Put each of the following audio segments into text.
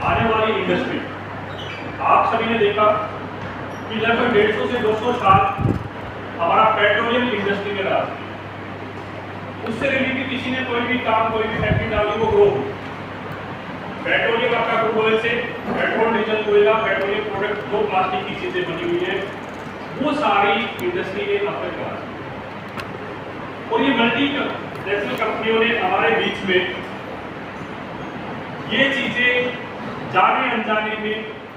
आने वाली इंडस्ट्री, आप सभी ने देखा कि लगभग 150 से 200 साल हमारा पेट्रोलियम इंडस्ट्री में रहा। उससे रिलेटेड किसी ने कोई भी काम, कोई भी फैक्ट्री डाली, वो ग्रो। पेट्रोलियम आपका क्रूड ऑयल से पेट्रोल, डीजल, कोयला, पेट्रोलियम प्रोडक्ट, जो प्लास्टिक की चीजें बनी हुई है, वो सारी इंडस्ट्री ने अब तक करा। और ये मल्टीनेशनल कंपनियों ने हमारे बीच में ये चीजें जाने अनजाने में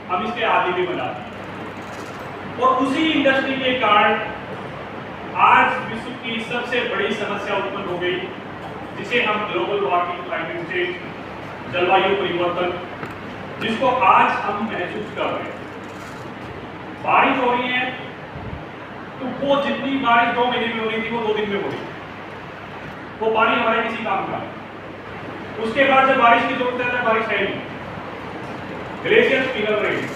हम इसके आदी भी बना दी। और उसी इंडस्ट्री के कारण आज विश्व की सबसे बड़ी समस्या उत्पन्न हो गई, जिसे हम ग्लोबल वार्मिंग, क्लाइमेट चेंज, जलवायु परिवर्तन, जिसको आज हम महसूस कर रहे हैं। बारिश हो रही है तो वो जितनी बारिश 2 महीने में हो रही थी, वो 2 दिन में हो रही है। वो पानी हमारे किसी काम का। उसके बाद जब बारिश की जरूरत है, बारिश है नहीं, ग्लेशियर्स पिघल रहे हैं।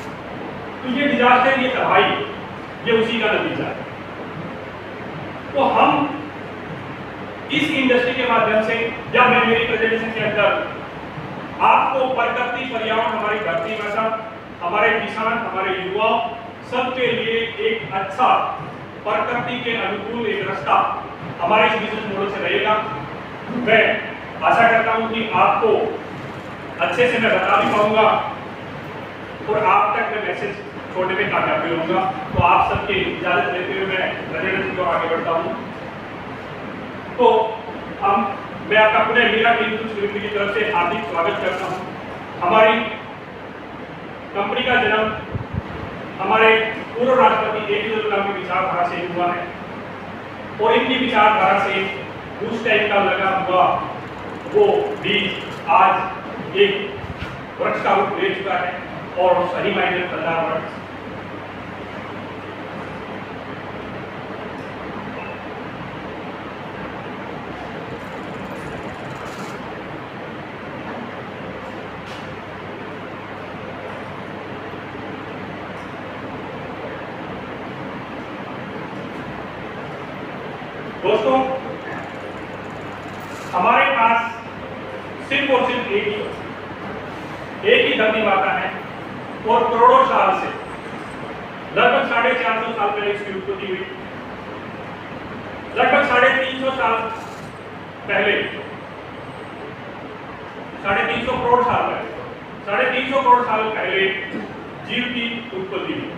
तो ये डिजास्टर, ये तबाही, ये उसी का नतीजा है। तो हम इस इंडस्ट्री के माध्यम से, जब मैं मेरी प्रेजेंटेशन के अंदर आपको प्रकृति, पर्यावरण, हमारी धरती माता, हमारे किसान, हमारे युवा, सबके लिए एक अच्छा प्रकृति के अनुकूल एक रास्ता हमारे इस बिजनेस मॉडल से रहेगा। मैं आशा करता हूं कि आपको अच्छे से मैं बता भी पाऊंगा और आप तक मैं मैसेज छोड़ने में कामयाब भी होऊंगा। तो आप सबकी इजाजत लेते हुए मैं प्रेजेंटेशन को आगे बढ़ता हूं। तो मैं आपका पुनः मीरा टीम की तरफ से हार्दिक स्वागत करता हूं। हमारी कंपनी का जन्म हमारे पूर्व राष्ट्रपति APJ अब्दुल कलाम की विचारधारा से हुआ है और इनकी विचारधारा से उस टाइम का लगा हुआ वो बीज आज एक वृक्ष का रूप ले चुका है और सही मायने में फलदार वृक्ष। दोस्तों, हमारे पास सिर्फ और सिर्फ एक ही धरती माता है और करोड़ों साल से, लगभग 450 साल पहले इसकी उत्पत्ति हुई। लगभग 350 साल पहले, 350 करोड़ साल पहले, 350 करोड़ साल पहले जीव की उत्पत्ति हुई।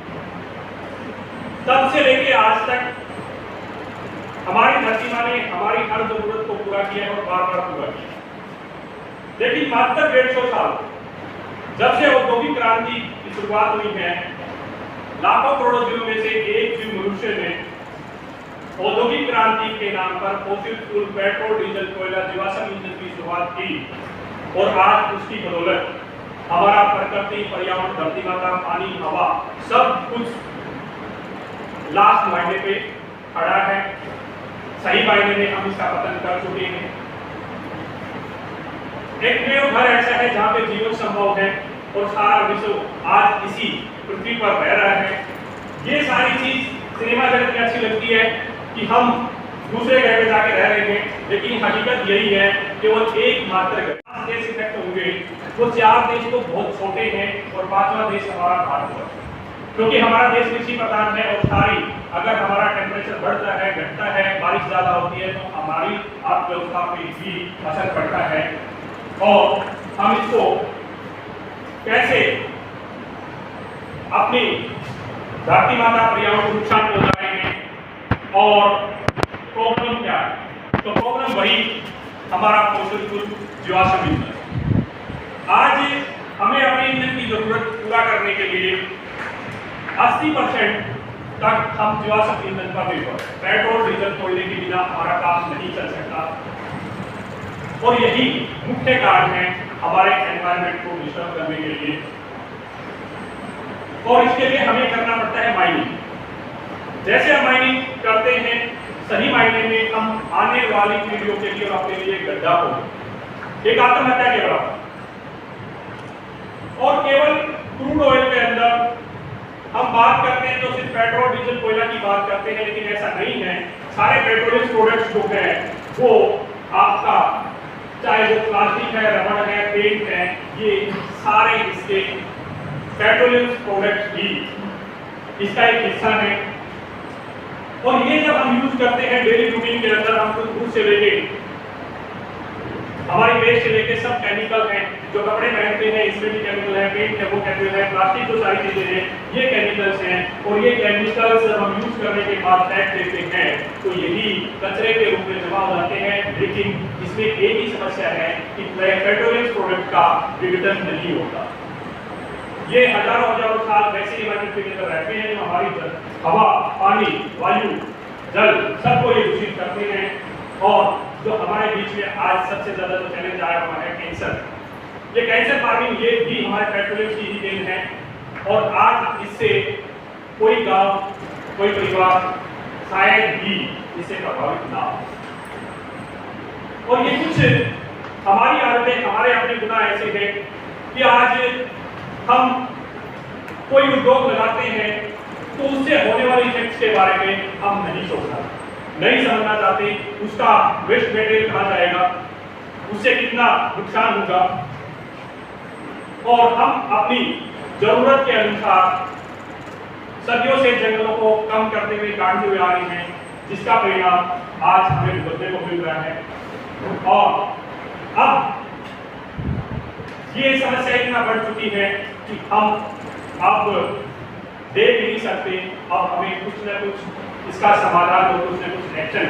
तब से लेके आज तक हमारी धरती माँ ने हमारी हर जरूरत को पूरा किया है और बार बार पूरा किया। लेकिन मात्र 150 साल, जब से औद्योगिक क्रांति की शुरुआत हुई है, लाखों करोड़ों जीवों में से एक जीव मनुष्य ने औद्योगिक क्रांति के नाम पर फॉसिल फ्यूल, पेट्रोल, डीजल, कोयला, जीवाश्म ईंधन की शुरुआत की। और आज उसकी बदौलत हमारा प्रकृति, पर्यावरण, धरती माता, पानी, हवा, सब कुछ लास्ट मायने पे खड़ा है। सही मायने में हम इसका पतन कर चुके हैं। एकमेव घर ऐसा है जहां पे जीवन संभव है और सारा विश्व आज इसी पृथ्वी पर रह रहा है। ये सारी चीज सिनेमा जगत में अच्छी लगती है कि हम दूसरे ग्रह पे जाके रह रहे हैं, लेकिन हकीकत यही है कि वो एकमात्र ग्रह देश इफेक्ट होंगे। वो 4 देश तो बहुत छोटे हैं और 5वां देश हमारा भारत है, क्योंकि हमारा देश कृषि प्रधान है और सारी अगर हमारा टेम्परेचर बढ़ता है, घटता है, बारिश ज्यादा होती है, तो हमारी अर्थव्यवस्था पे भी असर पड़ता है। और हम इसको कैसे अपनी धरती माता, पर्यावरण को नुकसान पहुंचा रहे हैं और प्रॉब्लम क्या है? तो प्रॉब्लम वही हमारा फॉसिल फ्यूल, जीवाश्म ईंधन। आज हमें अपने ईंधन की जरूरत पूरा करने के लिए 80% तक हम जीवाश्म ईंधन पर निर्भर। पेट्रोल, डीजल, कोयले के बिना हमारा काम नहीं चल सकता और यही मुख्य कारण है हमारे एनवायरनमेंट को डिस्टर्ब करने के लिए। और इसके लिए हमें करना पड़ता है माइनिंग। जैसे हम माइनिंग करते हैं, सही मायने में हम आने वाली पीढ़ियों के लिए और अपने लिए गड्ढा हो, एक आत्महत्या के बराबर। और केवल क्रूड ऑयल के अंदर हम बात करते हैं तो सिर्फ पेट्रोल, डीजल, कोयला की बात करते हैं, लेकिन ऐसा नहीं है। सारे पेट्रोलियम प्रोडक्ट्स जो हैं वो आपका, चाहे वो प्लास्टिक है, रबड़ है, पेंट है, ये सारे इसके पेट्रोलियम प्रोडक्ट ही इसका एक हिस्सा है। और ये जब हम यूज करते हैं डेली रूटीन के अंदर, हम कुछ दूध से लेके हमारी वेस्ट से लेके सब केमिकल हैं, जो कपड़े पहनते हैं इसमें भी केमिकल है, पेंट है वो केमिकल है, प्लास्टिक जो सारी चीजें हैं ये केमिकल्स हैं। और ये केमिकल्स जब हम यूज करने के बाद फेंक देते हैं तो यही कचरे के रूप में जमा हो जाते हैं। लेकिन इसमें एक ही समस्या है कि पेट्रोलियम प्रोडक्ट का विघटन नहीं होता। ये हजारों हजारों साल वैसे ही एनवायरमेंट के अंदर रहते हैं, जो हमारी हवा, पानी, वायु, जल सबको ये दूषित करते हैं। और जो हमारे बीच में आज सबसे ज्यादा जो चैलेंज आया हुआ है कैंसर, ये कैंसर फार्मिंग ये भी हमारे पेट्रोलियम की ही देन है। और आज इससे कोई गांव, कोई परिवार शायद भी इससे प्रभावित ना हो। और ये कुछ हमारी आदतें, हमारे अपने गुनाह ऐसे हैं कि आज हम कोई उद्योग लगाते हैं तो उससे होने वाले इफेक्ट्स के बारे में हम नहीं सोचना, नहीं समझना चाहते। उसका वेस्ट मटेरियल कहाँ जाएगा, उससे कितना नुकसान होगा, और हम अपनी जरूरत के अनुसार सदियों से जंगलों को कम करते हुए काटते हुए आ रहे हैं, जिसका परिणाम आज हमें भुगतने को मिल रहा है। और अब ये समस्या इतना बढ़ चुकी है कि हम अब देख नहीं सकते, अब हमें कुछ न कुछ इसका समाधान और कुछ न कुछ एक्शन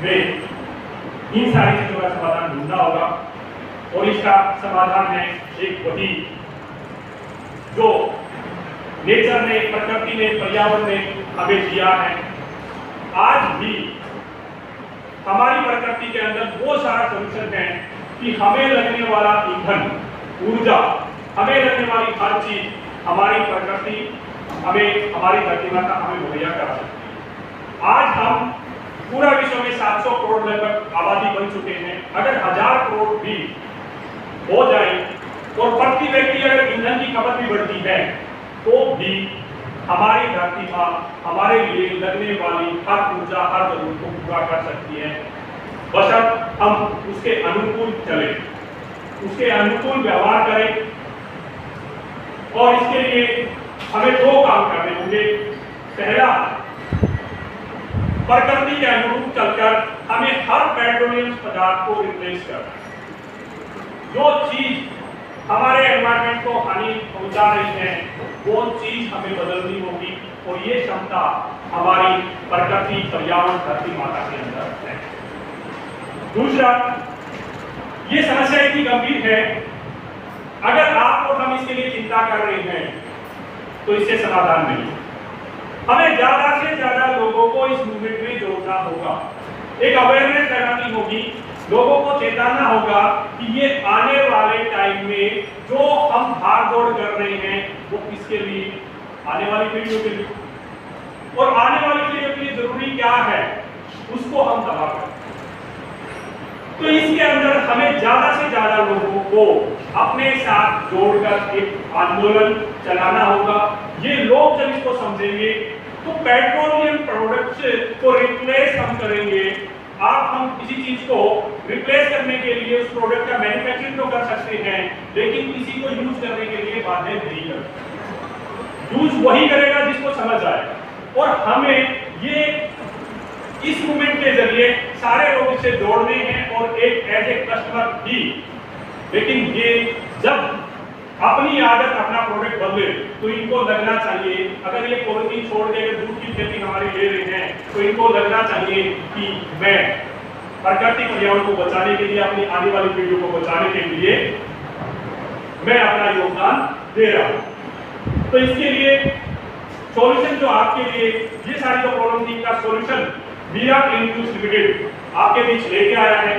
में इन सारी चीजों का समाधान ढूंढना होगा। और इसका समाधान है एक वही जो नेचर ने, प्रकृति ने, पर्यावरण ने हमें दिया है। आज भी हमारी प्रकृति के अंदर वो सारा सोल्यूशन है कि हमें लगने वाला ईंधन, ऊर्जा, हमें लगने वाली हर चीज हमारी प्रकृति हमें, हमारी धरती माता हमें मुहैया करा सकती है। आज हम पूरा विश्व में 700 करोड़ लगभग आबादी बन चुके हैं। अगर 1000 करोड़ भी हो जाए और प्रति व्यक्ति अगर ईंधन की खपत भी बढ़ती है तो भी हमारी धरती माँ हमारे लिए लगने वाली हर ऊर्जा, हर जरूरत को पूरा कर सकती है, बशर्ते हम उसके अनुकूल चले, उसके अनुकूल व्यवहार करें। और इसके लिए हमें दो काम करने होंगे। पहला, प्रकृति के अनुरूप चलकर हमें हर पेट्रोलियम पदार्थ को रिप्लेस करना। जो चीज हमारे एनवायरमेंट को हानि पहुंचा रही है वो चीज हमें बदलनी होगी। और ये क्षमता हमारी प्रकृति, पर्यावरण, धरती माता के अंदर है। दूसरा, ये समस्या इतनी गंभीर है, अगर आप और हम इसके लिए चिंता कर रहे हैं तो इससे समाधान नहीं। हमें ज्यादा से ज्यादा लोगों को इस मूवमेंट में जोड़ना होगा, एक अवेयरनेस लगानी होगी, लोगों को चेताना होगा कि ये आने वाले टाइम में जो हम भाग दौड़ कर रहे हैं वो किसके लिए, आने वाली पीढ़ियों के लिए। और आने वाली पीढ़ियों के लिए जरूरी क्या है उसको हम तबाह करें। तो इसके अंदर हमें ज्यादा से ज्यादा लोगों को अपने साथ जोड़कर एक आंदोलन चलाना होगा। ये लोग जब इसको समझेंगे तो पेट्रोलियम प्रोडक्ट्स को रिप्लेस हम करेंगे। हम किसी चीज को रिप्लेस करने के लिए उस प्रोडक्ट का मैन्युफैक्चरिंग तो कर सकते हैं, लेकिन किसी को यूज करने के लिए बाध्य नहीं कर सकते। यूज वही करेगा जिसको समझ आए। और हमें ये इस मूवमेंट के जरिए सारे लोग इससे जोड़ने हैं और एक एज ए कस्टमर भी। लेकिन ये जब अपनी आदत, अपना प्रोडक्ट बदले तो इनको लगना चाहिए, अगर ये पॉलिथीन छोड़ के अगर दूध की खेती हमारी ले रहे हैं तो इनको लगना चाहिए कि मैं प्रकृति, पर्यावरण को बचाने के लिए, अपनी आने वाली पीढ़ियों को बचाने के लिए मैं अपना योगदान दे रहा हूं। तो इसके लिए सॉल्यूशन जो आपके लिए ये सारी जो प्रॉब्लम थी, इनका सॉल्यूशन मीरा क्लीन जूस लिमिटेड आपके बीच लेके आया है।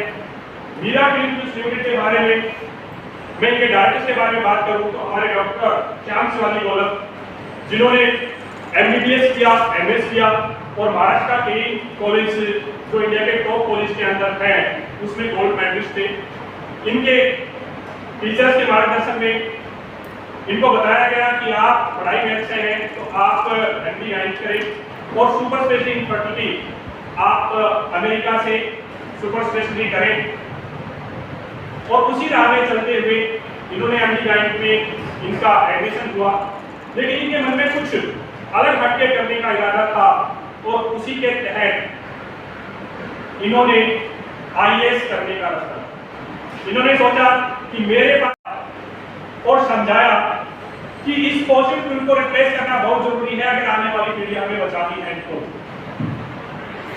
मीरा क्लीन जूस लिमिटेड के बारे में मैं इनके डायरेक्टर्स के बारे में बात करूं तो हमारे डॉक्टर श्याम शिवाली गोलक, जिन्होंने MBBS किया, MS किया और महाराष्ट्र के कॉलेज जो इंडिया के टॉप कॉलेज के अंदर है उसमें गोल्ड मेडलिस्ट थे। इनके टीचर्स के मार्गदर्शन में इनको बताया गया कि आप पढ़ाई में अच्छे हैं तो आप MD करें और सुपर स्पेशलिटी फर्टिलिटी आप अमेरिका से सुपर स्पेशलिटी करें। और उसी राह में चलते हुए इन्होंने एमडी बैंक में इनका एडमिशन हुआ, लेकिन इनके मन में कुछ अलग हटके करने का इरादा था और उसी के तहत इन्होंने आईएएस करने का रास्ता। इन्होंने सोचा कि मेरे पास और समझाया कि इस फॉसिल फ्यूल को रिप्लेस करना बहुत जरूरी है अगर आने वाली पीढ़ी हमें बचानी है। तो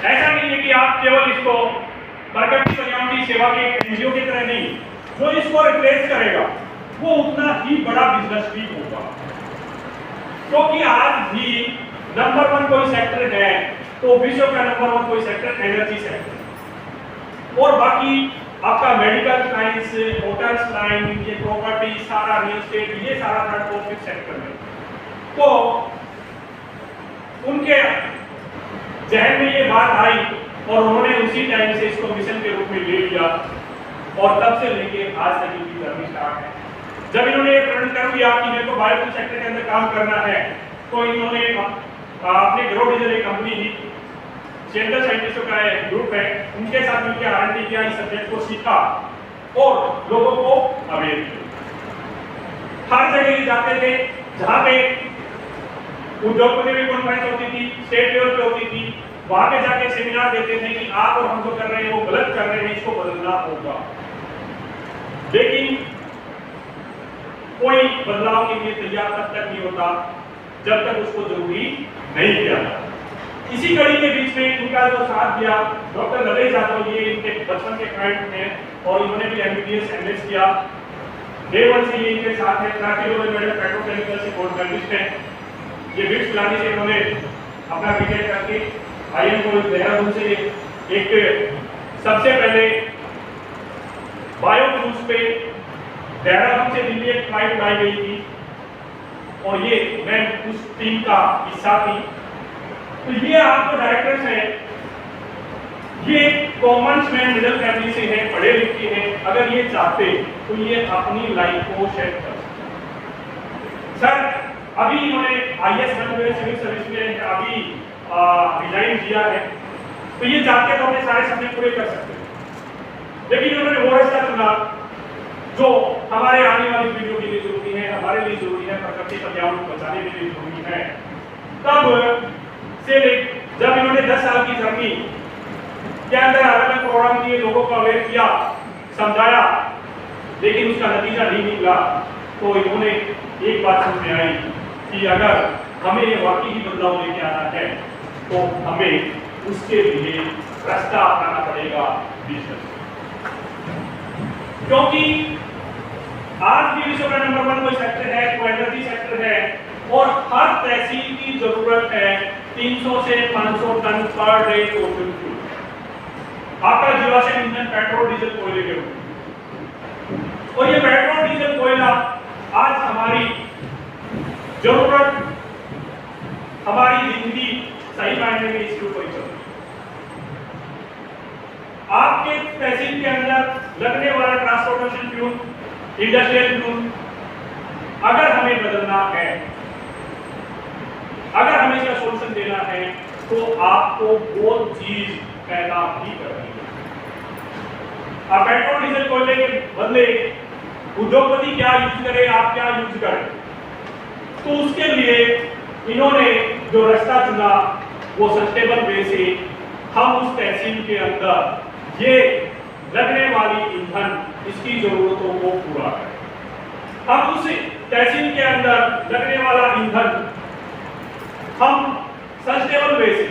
ऐसा नहीं है कि आप केवल इसको प्रकृति पर्यावरण सेवा के एनजीओ की तरह नहीं, जो इसको रिप्लेस करेगा वो उतना ही बड़ा बिजनेस भी होगा, क्योंकि आज भी नंबर 1 कोई सेक्टर है तो विश्व का नंबर 1 कोई सेक्टर एनर्जी सेक्टर, और बाकी आपका मेडिकल साइंस, होटल्स लाइन, ये प्रॉपर्टी, सारा रियल एस्टेट, ये सारा थर्ड और फिफ्थ सेक्टर में। तो उनके जहन में ये बात आई और उन्होंने उसी टाइम से इसको मिशन के रूप में ले लिया और तब से लेके आज तक इनकी जर्नी स्टार्ट है। जब इन्होंने ये प्रण कर लिया कि मेरे को बायोफ्यूल सेक्टर के अंदर काम करना है, तो इन्होंने अपने ग्रो डीजल एक कंपनी ली, सेंट्रल साइंटिस्टों का एक ग्रुप है, उनके साथ मिलकर आर&डी किया, इस सब्जेक्ट को सीखा और लोगों को अवेयर किया। हर जगह ये जाते थे जहाँ पे उद्योगपति की कॉन्फ्रेंस होती थी, स्टेट लेवल पे होती थी, वहां पे जाके सेमिनार देते थे कि आप और हम जो कर रहे हैं वो गलत कर रहे हैं, इसको बदलना होगा। लेकिन कोई बदलाव के लिए तैयार तब तक नहीं होता जब तक उसको जरूरी नहीं किया जाता। इसी कड़ी के बीच में इनका जो साथ दिया डॉक्टर नरेश यादव, ये इनके बचपन के फ्रेंड हैं और इन्होंने भी एमबीबीएस एमएस किया। डे 1 से ये इनके साथ है, पेट्रोकेमिकल से गोल्ड मेडलिस्ट है। ये बिट्स पिलाने से इन्होंने अपना बीटेक करके आईएम को देहरादून से एक सबसे पहले बायोफ्यूल्स पे देहरादून से दिल्ली एक फ्लाइट उड़ाई गई थी और ये मैं उस टीम का हिस्सा थी। तो ये आपको डायरेक्टर्स हैं, ये कॉमर्स में मिडिल फैमिली से हैं, पढ़े लिखे हैं, अगर ये चाहते तो ये अपनी लाइफ को सेट कर सकते। सर अभी इन्होंने आईएएस बन हुए, सिविल सर्विस में अभी रिजाइन किया है, तो ये चाहते तो अपने सारे सपने पूरे कर सकते हैं, लेकिन उन्होंने वो रास्ता चुना जो हमारे आने वाली पीढ़ियों के लिए जरूरी है, हमारे लिए जरूरी है, प्रकृति पर्यावरण को बचाने के लिए जरूरी है। तब से जब इन्होंने 10 साल की जर्नी के अंदर अलग अलग प्रोग्राम किए, लोगों को अवेयर किया, समझाया, लेकिन उसका नतीजा नहीं निकला, तो इन्होंने एक बात समझ में आई कि अगर हमें ये वाकई ही बदलाव लेके आना है तो हमें उसके लिए रास्ता अपनाना पड़ेगा बिजनेस, क्योंकि आज भी विश्व का नंबर 1 कोई सेक्टर है, कोई एनर्जी सेक्टर है और हर तहसील की जरूरत है 300 से 500 ton per day fossil fuel. आपका जीवाश्म ईंधन पेट्रोल डीजल कोयले के रूप, और ये पेट्रोल डीजल कोयला आज हमारी जरूरत, हमारी जिंदगी सही मायने में इसके ऊपर चल रही है। आपके तहसील के अंदर लगने वाला ट्रांसपोर्टेशन फ्यूल, इंडस्ट्रियल फ्यूल अगर हमें बदलना है, अगर हमें इसका सोल्यूशन देना है, तो आपको वो चीज पैदा ही करनी है। आप पेट्रोल डीजल कोयले के बदले उद्योगपति क्या यूज करे, आप क्या यूज करें, तो उसके लिए इन्होंने जो रास्ता चुना वो सस्टेनेबल वे से हम उस तहसील के अंदर ये लगने वाली ईंधन, इसकी जरूरतों को पूरा करें। हम उस तहसील के अंदर लगने वाला ईंधन हम सस्टेनेबल वे से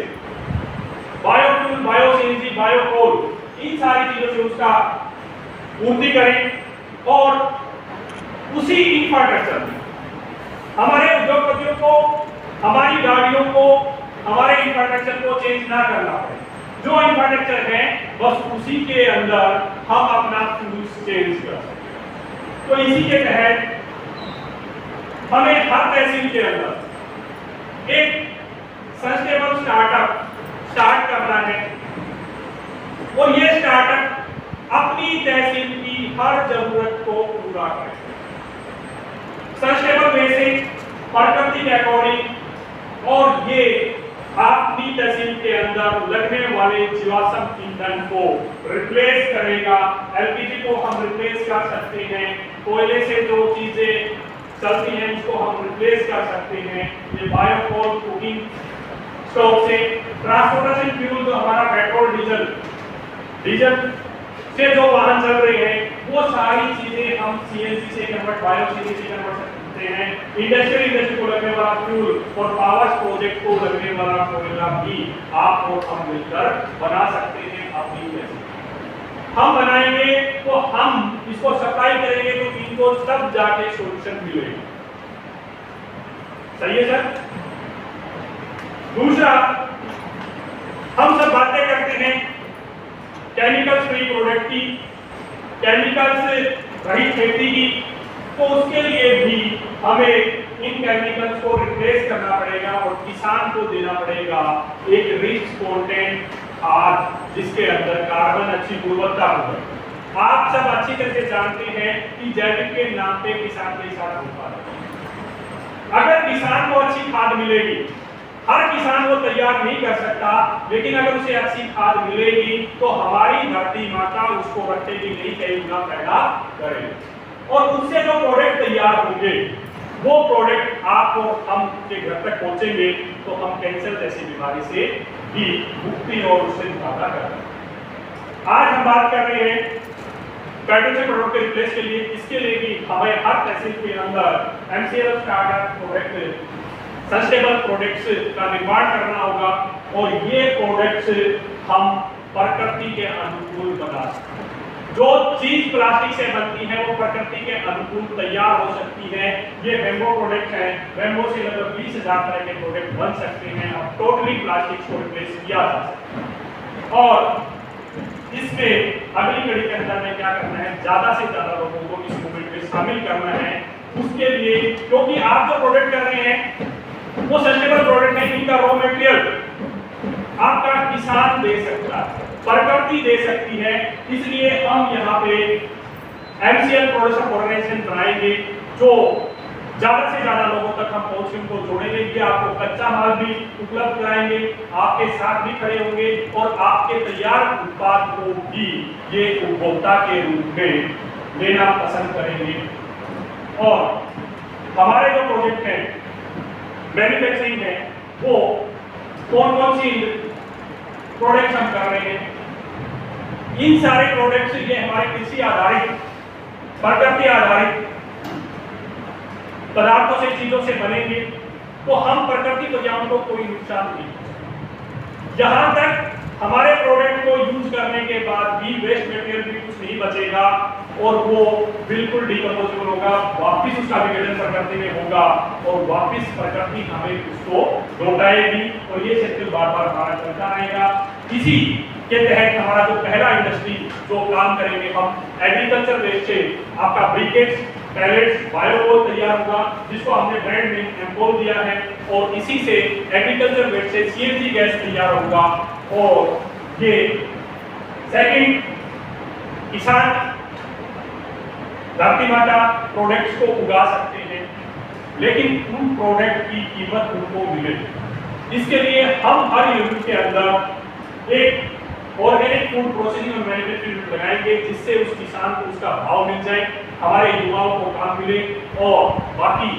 बायोफ्यूल, बायोसीएनजी, बायोकोल, इन सारी चीजों से उसका पूर्ति करें और उसी इंफ्रास्ट्रक्चर में हमारे उद्योगपतियों को, हमारी गाड़ियों को, हमारे इंफ्रास्ट्रक्चर को चेंज ना करना पड़े। जो इंफ्रास्ट्रक्चर है बस उसी के अंदर हम अपना फ्यूल्स चेंज कर सकते। तो इसी के तहत हमें हर तहसील के अंदर एक सस्टेनेबल स्टार्टअप स्टार्ट करना है और ये स्टार्टअप अपनी तहसील की हर जरूरत को पूरा करे, सस्टेनेबल वे से, प्रकृति के अकॉर्डिंग, और ये अपनी तहसील के अंदर लगने वाले जीवाश्म ईंधन को रिप्लेस करेगा। एलपीजी को हम रिप्लेस कर सकते हैं कोयले से जो चीजें चलती हैं उसको हम रिप्लेस कर सकते हैं। ये बायोकोल कुकिंग स्टोव से, ट्रांसपोर्टेशन फ्यूल जो हमारा पेट्रोल डीजल से जो वाहन चल रहे हैं वो सारी चीजें हम सीएनजी से कन्वर्ट, बायो सीएनजी से कन्वर्ट सकते हैं। इंडस्ट्री को लगने वाला फ्यूल और पावर प्रोजेक्ट को लगने वाला कोयला भी आप और हम मिलकर बना सकते हैं अपनी जैसे। हम बनाएंगे तो हम इसको सप्लाई करेंगे तो इनको तब जाके सॉल्यूशन मिलेगा। सही है सर? दूसरा, हम सब बातें करते हैं केमिकल्स फ्री प्रोडक्ट की, केमिकल्स रहित खेती की, तो उसके लिए भी हमें इन केमिकल्स को रिप्लेस करना पड़ेगा और किसान को देना पड़ेगा एक रिच कंटेंट खाद जिसके अंदर कार्बन अच्छी गुणवत्ता हो। आप सब अच्छी तरह से जानते हैं कि जैविक के नाम पे किसान के साथ होता है। अगर किसान को अच्छी खाद मिलेगी, हर किसान वो तैयार नहीं कर सकता, लेकिन अगर उसे अच्छी खाद मिलेगी तो हमारी धरती माता उसको रखेगी नहीं, कई गुना पैदा करेगी और उससे जो प्रोडक्ट तैयार होंगे वो प्रोडक्ट आपको हम के घर तक पहुंचेंगे तो हम कैंसर जैसी बीमारी से भी मुक्ति और उससे मुकाबला कर रहे हैं। आज हम बात कर रहे हैं पेट्रोल प्रोडक्ट के रिप्लेस के लिए, इसके लिए भी हमें हर तहसील के अंदर MCL startup product sustainable products का निर्माण करना होगा और ये प्रोडक्ट्स हम प्रकृति के अनुकूल बना सकते हैं। जो चीज प्लास्टिक से बनती है वो प्रकृति के अनुकूल तैयार हो सकती है। ये बेम्बो प्रोडक्ट है, बेम्बो से लगभग 20,000 तरह के प्रोडक्ट बन सकते हैं और टोटली प्लास्टिक को रिप्लेस किया जा सकता है। और इसमें अगली कड़ी के अंदर में क्या करना है, ज्यादा से ज्यादा लोगों को इस मूवमेंट में शामिल करना है। उसके लिए क्योंकि आप जो प्रोडक्ट कर रहे हैं वो सस्टेनेबल प्रोडक्ट है, इनका रॉ मटेरियल आपका किसान दे सकता है, प्रकृति दे सकती है। इसलिए हम यहाँ पे एमसीएल प्रोडक्शन ऑर्गेनाइजेशन बनाएंगे जो ज्यादा से ज्यादा लोगों तक हम पहुंच के उनको जोड़ेंगे। ये आपको कच्चा माल भी उपलब्ध कराएंगे, आपके साथ भी खड़े होंगे और आपके तैयार उत्पाद को भी ये उपभोक्ता के रूप में लेना पसंद करेंगे। और हमारे जो प्रोजेक्ट हैं मैन्युफैक्चरिंग है वो कौन सी प्रोडक्ट्स हम कर रहे हैं, इन सारे प्रोडक्ट्स ये हमारे कृषि आधारित, प्रकृति आधारित पदार्थों से, चीजों से बनेंगे तो हम प्रकृति को या उनको कोई नुकसान नहीं। जहां तक हमारे प्रोडक्ट को यूज करने के बाद भी वेस्ट मटेरियल भी कुछ नहीं बचेगा और वो बिल्कुल डिकम्पोजेबल होगा, वापस उसका विघटन प्रकृति में होगा और वापस प्रकृति हमें उसको लौटाएगी और ये साइकिल बार बार हमारा चलता रहेगा। इसी के तहत हमारा जो पहला इंडस्ट्री जो काम करेंगे हम एग्रीकल्चर वेस्ट से आपका ब्रिकेट्स, पैलेट्स, बायोकोल तैयार होगा जिसको हमने ब्रांड नेम एम्पोल दिया है और इसी से एग्रीकल्चर वेस्ट से सीएनजी गैस तैयार होगा। और ये सेकंड, किसान धरती माता प्रोडक्ट्स को उगा सकते हैं लेकिन उन प्रोडक्ट की कीमत उनको मिले। इसके लिए हम हर यूनिट के अंदर एक ऑर्गेनिक फूड प्रोसेसिंग और मैन्युफैक्चरिंग लगाएंगे जिससे उस किसान को उसका भाव मिल जाए, हमारे युवाओं को काम मिले और बाकी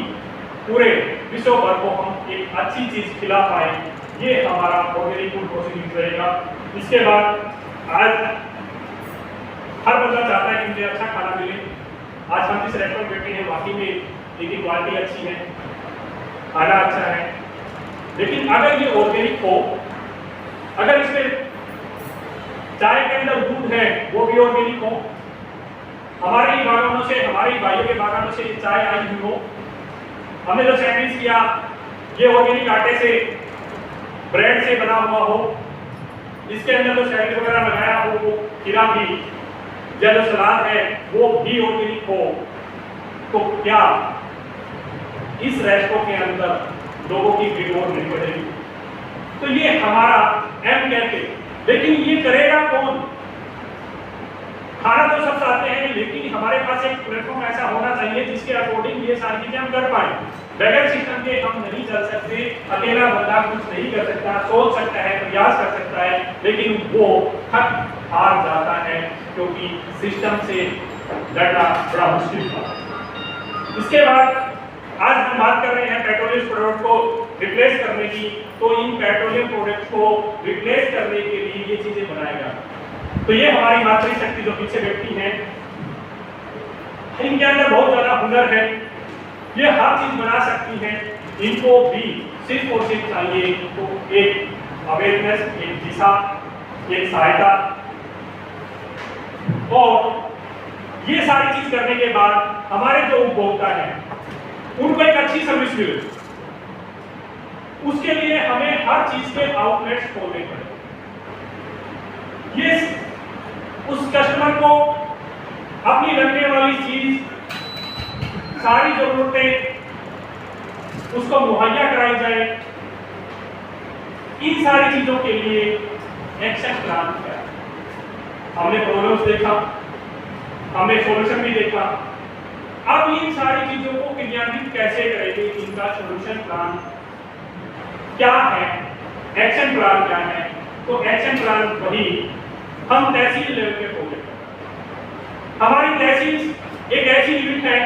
पूरे विश्व भर को हम एक अच्छी चीज खिला पाए। ये हमारा ऑर्गेनिक फूड प्रोसेसिंग रहेगा। इसके बाद आज हर बंदा चाहता है कि मुझे अच्छा खाना मिले। आज हम जिस रेस्टोरेंट बैठे हैं वाकई में इनकी क्वालिटी अच्छी है, खाना अच्छा है, लेकिन अगर ये ऑर्गेनिक हो, अगर इसमें चाय के अंदर दूध है वो भी ऑर्गेनिक हो, हमारे बागानों से, हमारी भाइयों के बागानों से चाय आई हुई हो, हमने जो सैंडविच किया ये ऑर्गेनिक आटे से, ब्रेड से बना हुआ हो, इसके अंदर जो सैंडविच वगैरह लगाया हो वो खीरा भी या जो सलाद है वो भी ऑर्गेनिक हो, तो क्या इस रेस्टोरेंट के अंदर लोगों की भीड़ और नहीं बढ़ेगी? तो ये हमारा एम कैफे, लेकिन ये करेगा कौन? खाना तो सब चाहते हैं लेकिन हमारे पास एक प्लेटफॉर्म ऐसा होना चाहिए जिसके अकॉर्डिंग ये सारी चीजें हम कर पाए। बगैर सिस्टम के हम नहीं चल सकते। अकेला बंदा कुछ नहीं कर सकता, सोच सकता है, प्रयास कर सकता है, लेकिन वो थक हार जाता है क्योंकि सिस्टम से लड़ना बड़ा मुश्किल था। इसके बाद आज हम बात कर रहे हैं पेट्रोलियम प्रोडक्ट को रिप्लेस करने की। तो इन पेट्रोलियम प्रोडक्ट को रिप्लेस करने के लिए ये चीजें बनाएगा। तो ये हमारी मातृशक्ति जो पीछे बैठी है, इनके अंदर बहुत ज्यादा हुनर है, ये हर चीज बना सकती हैं। इनको भी सिर्फ और सिर्फ चाहिए तो एक अवेयरनेस, एक दिशा, एक सहायता। और ये सारी चीज करने के बाद हमारे जो उपभोक्ता हैं उनको एक अच्छी सर्विस मिले, उसके लिए हमें हर चीज के आउटलेट्स खोलने पड़े। ये उस कस्टमर को अपनी लगने वाली चीज, सारी जरूरतें उसको मुहैया कराई जाए। इन सारी चीजों के लिए एक्शन प्लान किया। हमने प्रॉब्लम्स देखा, हमने सॉल्यूशन भी देखा। अब इन सारी चीजों को क्रियान्वित कैसे करेंगे, इनका सॉल्यूशन प्लान क्या है, एक्शन प्लान क्या है। तो एक्शन प्लान वही हम तहसील लेवल पे प्रोजेक्ट करते हैं। हमारी तहसील एक ऐसी यूनिट है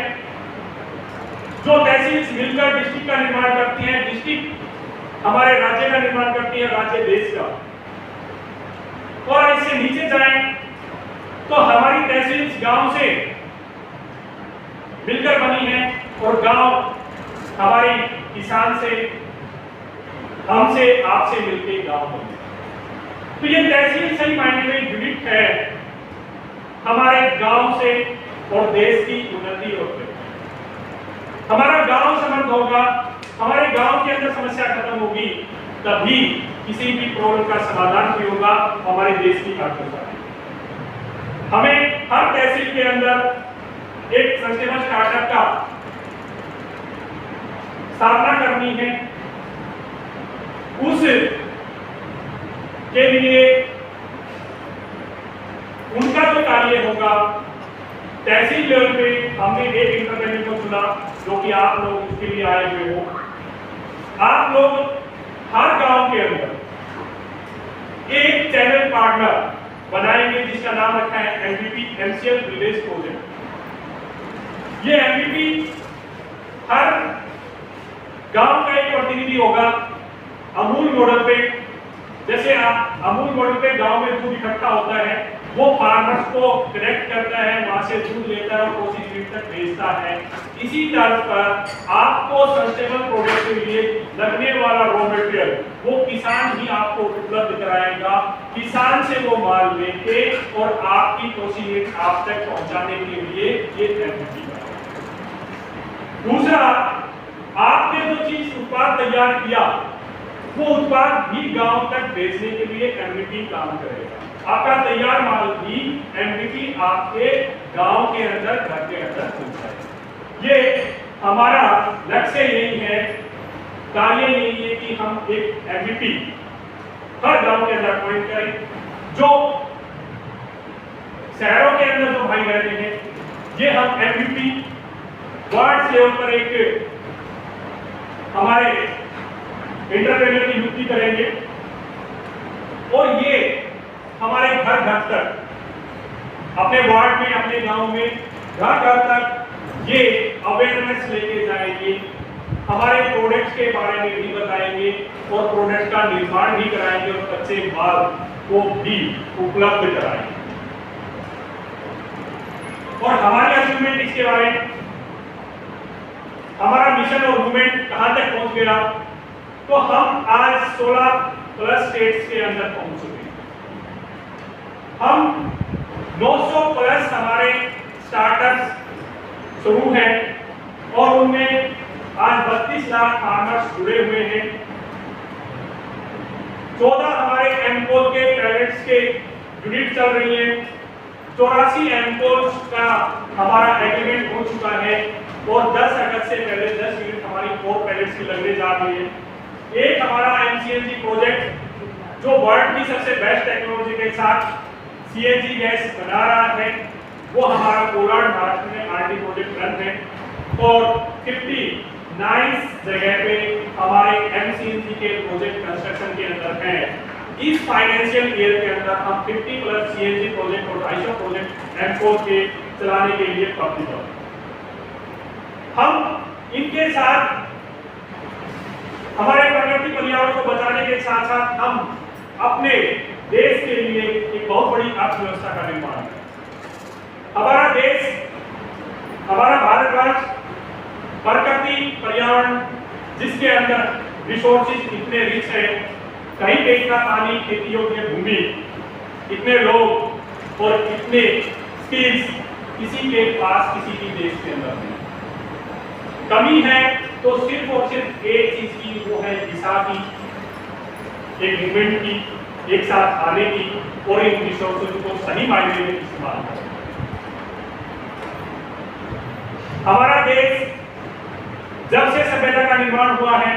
जो तहसील मिलकर डिस्ट्रिक्ट का निर्माण करती है, डिस्ट्रिक्ट हमारे राज्य का निर्माण करती है, राज्य देश का। और इससे नीचे जाएं तो हमारी तहसील गांव से मिलकर बनी है और गांव हमारे किसान से, हमसे, आपसे मिलकर गांव बनी। तो ये तहसील सही मायने में यूनिट है हमारे गांव से और देश की उन्नति और हमारा गांव समृद्ध होगा, हमारे गांव के अंदर समस्या खत्म होगी, तभी किसी भी प्रॉब्लम का समाधान भी होगा हमारे देश की अर्थव्यवस्था। हमें हर तहसील के अंदर एक सस्टेनेबल स्टार्टअप का स्थापना करनी है। उस के लिए उनका जो कार्य होगा तहसील लेवल पे हमने एक इंटरव्यू को चुना जो कि आप लोग इसके लिए आए हुए हो। आप लोग हर गांव के अंदर एक चैनल पार्टनर बनाएंगे जिसका नाम रखा है एमवीपी, एमसीएल विलेज प्रोजेक्ट। ये एमवीपी हर गांव का एक प्रतिनिधि होगा अमूल मॉडल पे। जैसे आप अमूल मॉडल पे गांव में दूध इकट्ठा होता है, वो फार्मर्स को कनेक्ट करता है, वहां से दूध लेता है और कोसी यूनिट तक भेजता है। इसी तर्ज पर आपको सस्टेनेबल प्रोडक्ट के लिए लगने वाला रॉ मटेरियल वो किसान ही आपको उपलब्ध कराएगा। किसान से वो माल लेके और आपकी कोसी यूनिट आप तक पहुंचाने के लिए ये एमवीपी है। दूसरा, आपने जो चीज उत्पाद तैयार किया वो उत्पाद भी गांव तक भेजने के लिए एमवीपी काम करेगा। आपका तैयार माल भी एमवीपी आपके गांव के अंदर, घर के अंदर पहुंचाएगा। ये हमारा लक्ष्य यही है, कार्य यही है कि हम एक एमवीपी हर गांव के अंदर अपॉइंट करें। जो शहरों के अंदर जो भाई रहते हैं, ये हम एमवीपी वार्ड लेवल पर एक हमारे इंटरप्रेन्योर की नियुक्ति करेंगे और ये हमारे घर घर तक, अपने वार्ड में, अपने गांव में, घर घर तक ये अवेयरनेस लेके जाएंगे, हमारे प्रोडक्ट्स के बारे में भी बताएंगे और प्रोडक्ट का निर्माण भी कराएंगे और कच्चे माल को भी उपलब्ध कराएंगे। और हमारी अचीवमेंट इसके बारे में, हमारा मिशन और मूवमेंट कहां तक पहुंच गया, तो हम आज 16+ स्टेट्स के अंदर पहुंच चुके हैं। हम 900+ हमारे स्टार्टअप्स शुरू हैं और उनमें आज 32 लाख फार्मर्स जुड़े हुए हैं। 14 हमारे एमपोल के पैलेट्स के यूनिट चल रही हैं। 84 एमपोल्स का हमारा एग्रीमेंट हो चुका है और 10 अगस्त से पहले 10 यूनिट हमारी 4 पैलेट्स की लगने जा रही है। एक हमारा एमसीएनजी प्रोजेक्ट जो वर्ल्ड की सबसे बेस्ट टेक्नोलॉजी के साथ सीएनजी गैस बना रहा है, वो हमारा कोलार महाराष्ट्र में आरडी प्रोजेक्ट रन है। और 59 जगह पे हमारे एमसीएनजी के प्रोजेक्ट कंस्ट्रक्शन के अंदर है। इस फाइनेंशियल ईयर के अंदर हम 50+ सीएनजी प्रोजेक्ट और 250 प्रोजेक्ट एमपोल के चलाने के लिए प्रॉफिटेबल। हम इनके साथ हमारे प्रकृति पर्यावरण को बचाने के साथ साथ हम अपने देश के लिए एक बहुत बड़ी अर्थव्यवस्था का निर्माण करें। हमारा देश, हमारा भारतवर्ष प्रकृति पर्यावरण जिसके अंदर रिसोर्सेज इतने रिच है, कहीं पे इतना पानी, खेती योग्य भूमि, इतने लोग और इतने स्किल्स किसी के पास, किसी भी देश के अंदर नहीं। कमी है तो सिर्फ और सिर्फ एक चीज की, वो है दिशा की, एक मूवमेंट की, एक साथ आने की और इन रिसोर्सेज को सही मायने में इस्तेमाल करना। हमारा देश जब से सभ्यता का निर्माण हुआ है,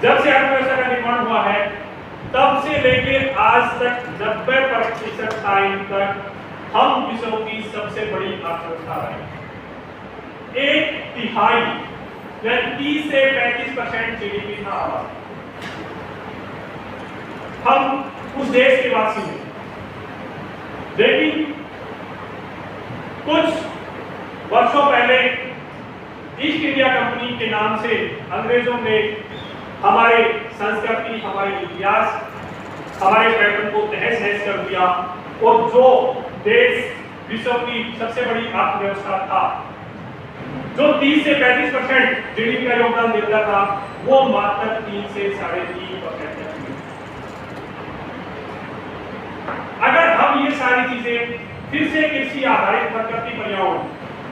जब से अर्थव्यवस्था का निर्माण हुआ है, तब से लेकर आज तक 90% टाइम तक हम विश्व की सबसे बड़ी अर्थव्यवस्था रहे। 1/3 यानी 30 से 35% जीडीपी था हमारा। हम उस देश के वासी हैं, लेकिन कुछ वर्षों पहले ईस्ट इंडिया कंपनी के नाम से अंग्रेजों ने हमारे संस्कृति, हमारे इतिहास, हमारे पैटर्न को तहस नहस कर दिया और जो देश विश्व की सबसे बड़ी अर्थव्यवस्था था, जो 30 से 35% जीडीपी का योगदान देता था, वो मात्र 3 से 3.5% तक। अगर हम ये सारी चीजें फिर से कृषि आधारित प्रकृति पर्यावरण,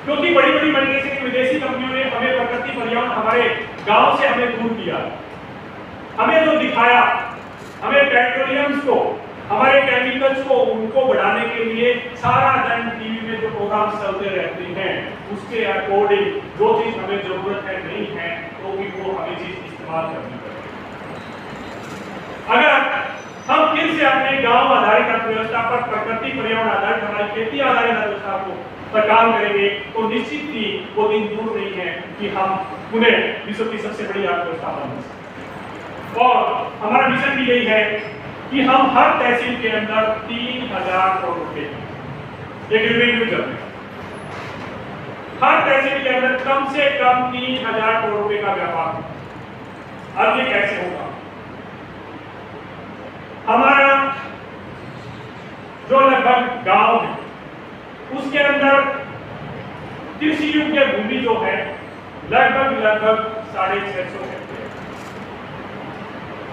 क्योंकि बड़ी बड़ी मल्टीनेशनल विदेशी कंपनियों ने हमें प्रकृति पर्यावरण हमारे गांव से हमें दूर किया, हमें जो दिखाया, हमें पेट्रोलियम्स को, हमारे केमिकल्स को, उनको बढ़ाने के लिए सारा दिन टीवी में जो प्रोग्राम चलते रहते हैं, उसके अकॉर्डिंग जो चीज हमें जरूरत है नहीं है, तो भी वो हमें चीज इस्तेमाल करनी पड़ेगी। अगर हम फिर से अपने गांव आधारित अर्थव्यवस्था पर, प्रकृति पर्यावरण आधारित हमारी खेती आधारित अर्थव्यवस्था को पर काम करेंगे, तो निश्चित ही वो दिन दूर नहीं है कि हम पुनः विश्व की सबसे बड़ी अर्थव्यवस्था बन सकते। और हमारा मिशन भी यही है कि हम हर तहसील के अंदर 3000 करोड़ रुपए एक रेवेन्यू करें। हर तहसील के अंदर कम से कम 3000 करोड़ रुपए का व्यापार। अब ये कैसे होगा? हमारा जो लगभग गांव है, उसके अंदर कृषि योग्य भूमि जो है लगभग 650 हेक्टेयर।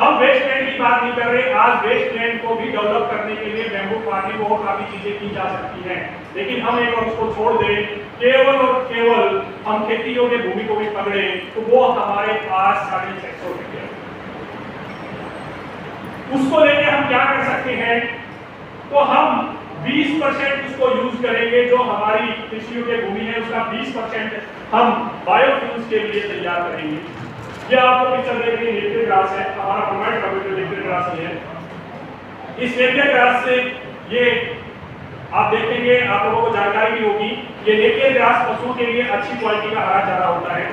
हम वेस्टलैंड की बात नहीं कर रहे। आज वेस्टलैंड को भी डेवलप करने के लिए बैम्बू फार्मिंग और काफी चीजें की जा सकती हैं, लेकिन हम एक बार उसको छोड़ दें, केवल और केवल हम खेती योग्य भूमि को भी पकड़े तो वो हमारे पास 650 हेक्टेयर। उसको लेके हम क्या कर सकते हैं? तो हम 20% उसको यूज करेंगे, जो हमारी कृषि योग्य भूमि है उसका 20% हम बायोफ्यूल्स के लिए तैयार करेंगे। ये आपको पिक्चर देख रहे हैं, नेपियर ग्रास है, हमारा परमानेंट कंप्यूटर नेपियर ग्रास ही है। इस नेपियर ग्रास से ये आप देखेंगे, आप लोगों को जानकारी भी होगी, ये नेपियर ग्रास पशुओं के लिए अच्छी क्वालिटी का हरा चारा होता है।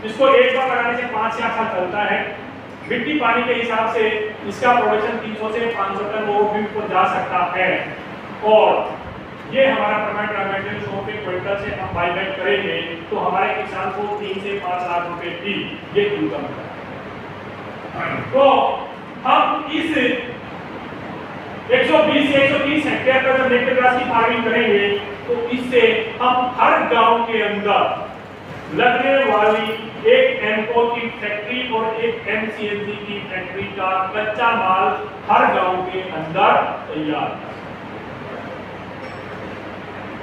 इसको एक बार लगाने से 5 से 8 साल चलता है। मिट्टी पानी के हिसाब से इसका प्रोडक्शन 300 से 500 टन वो भी ऊपर जा सकता है। और ये हमारा परमानेंट रॉ मटेरियल 100 रुपए क्विंटल से हम बाई बैक करेंगे तो हमारे किसान को 3 से 5 लाख रुपए की ये इनकम है। तो हम इस 120 से 130 हेक्टेयर पर जब नेपियर ग्रास की फार्मिंग करेंगे तो इससे हम हर गांव के अंदर लगने वाली एक एमको की फैक्ट्री और एक एमसीएनजी की फैक्ट्री का कच्चा माल हर गांव के अंदर तैयार।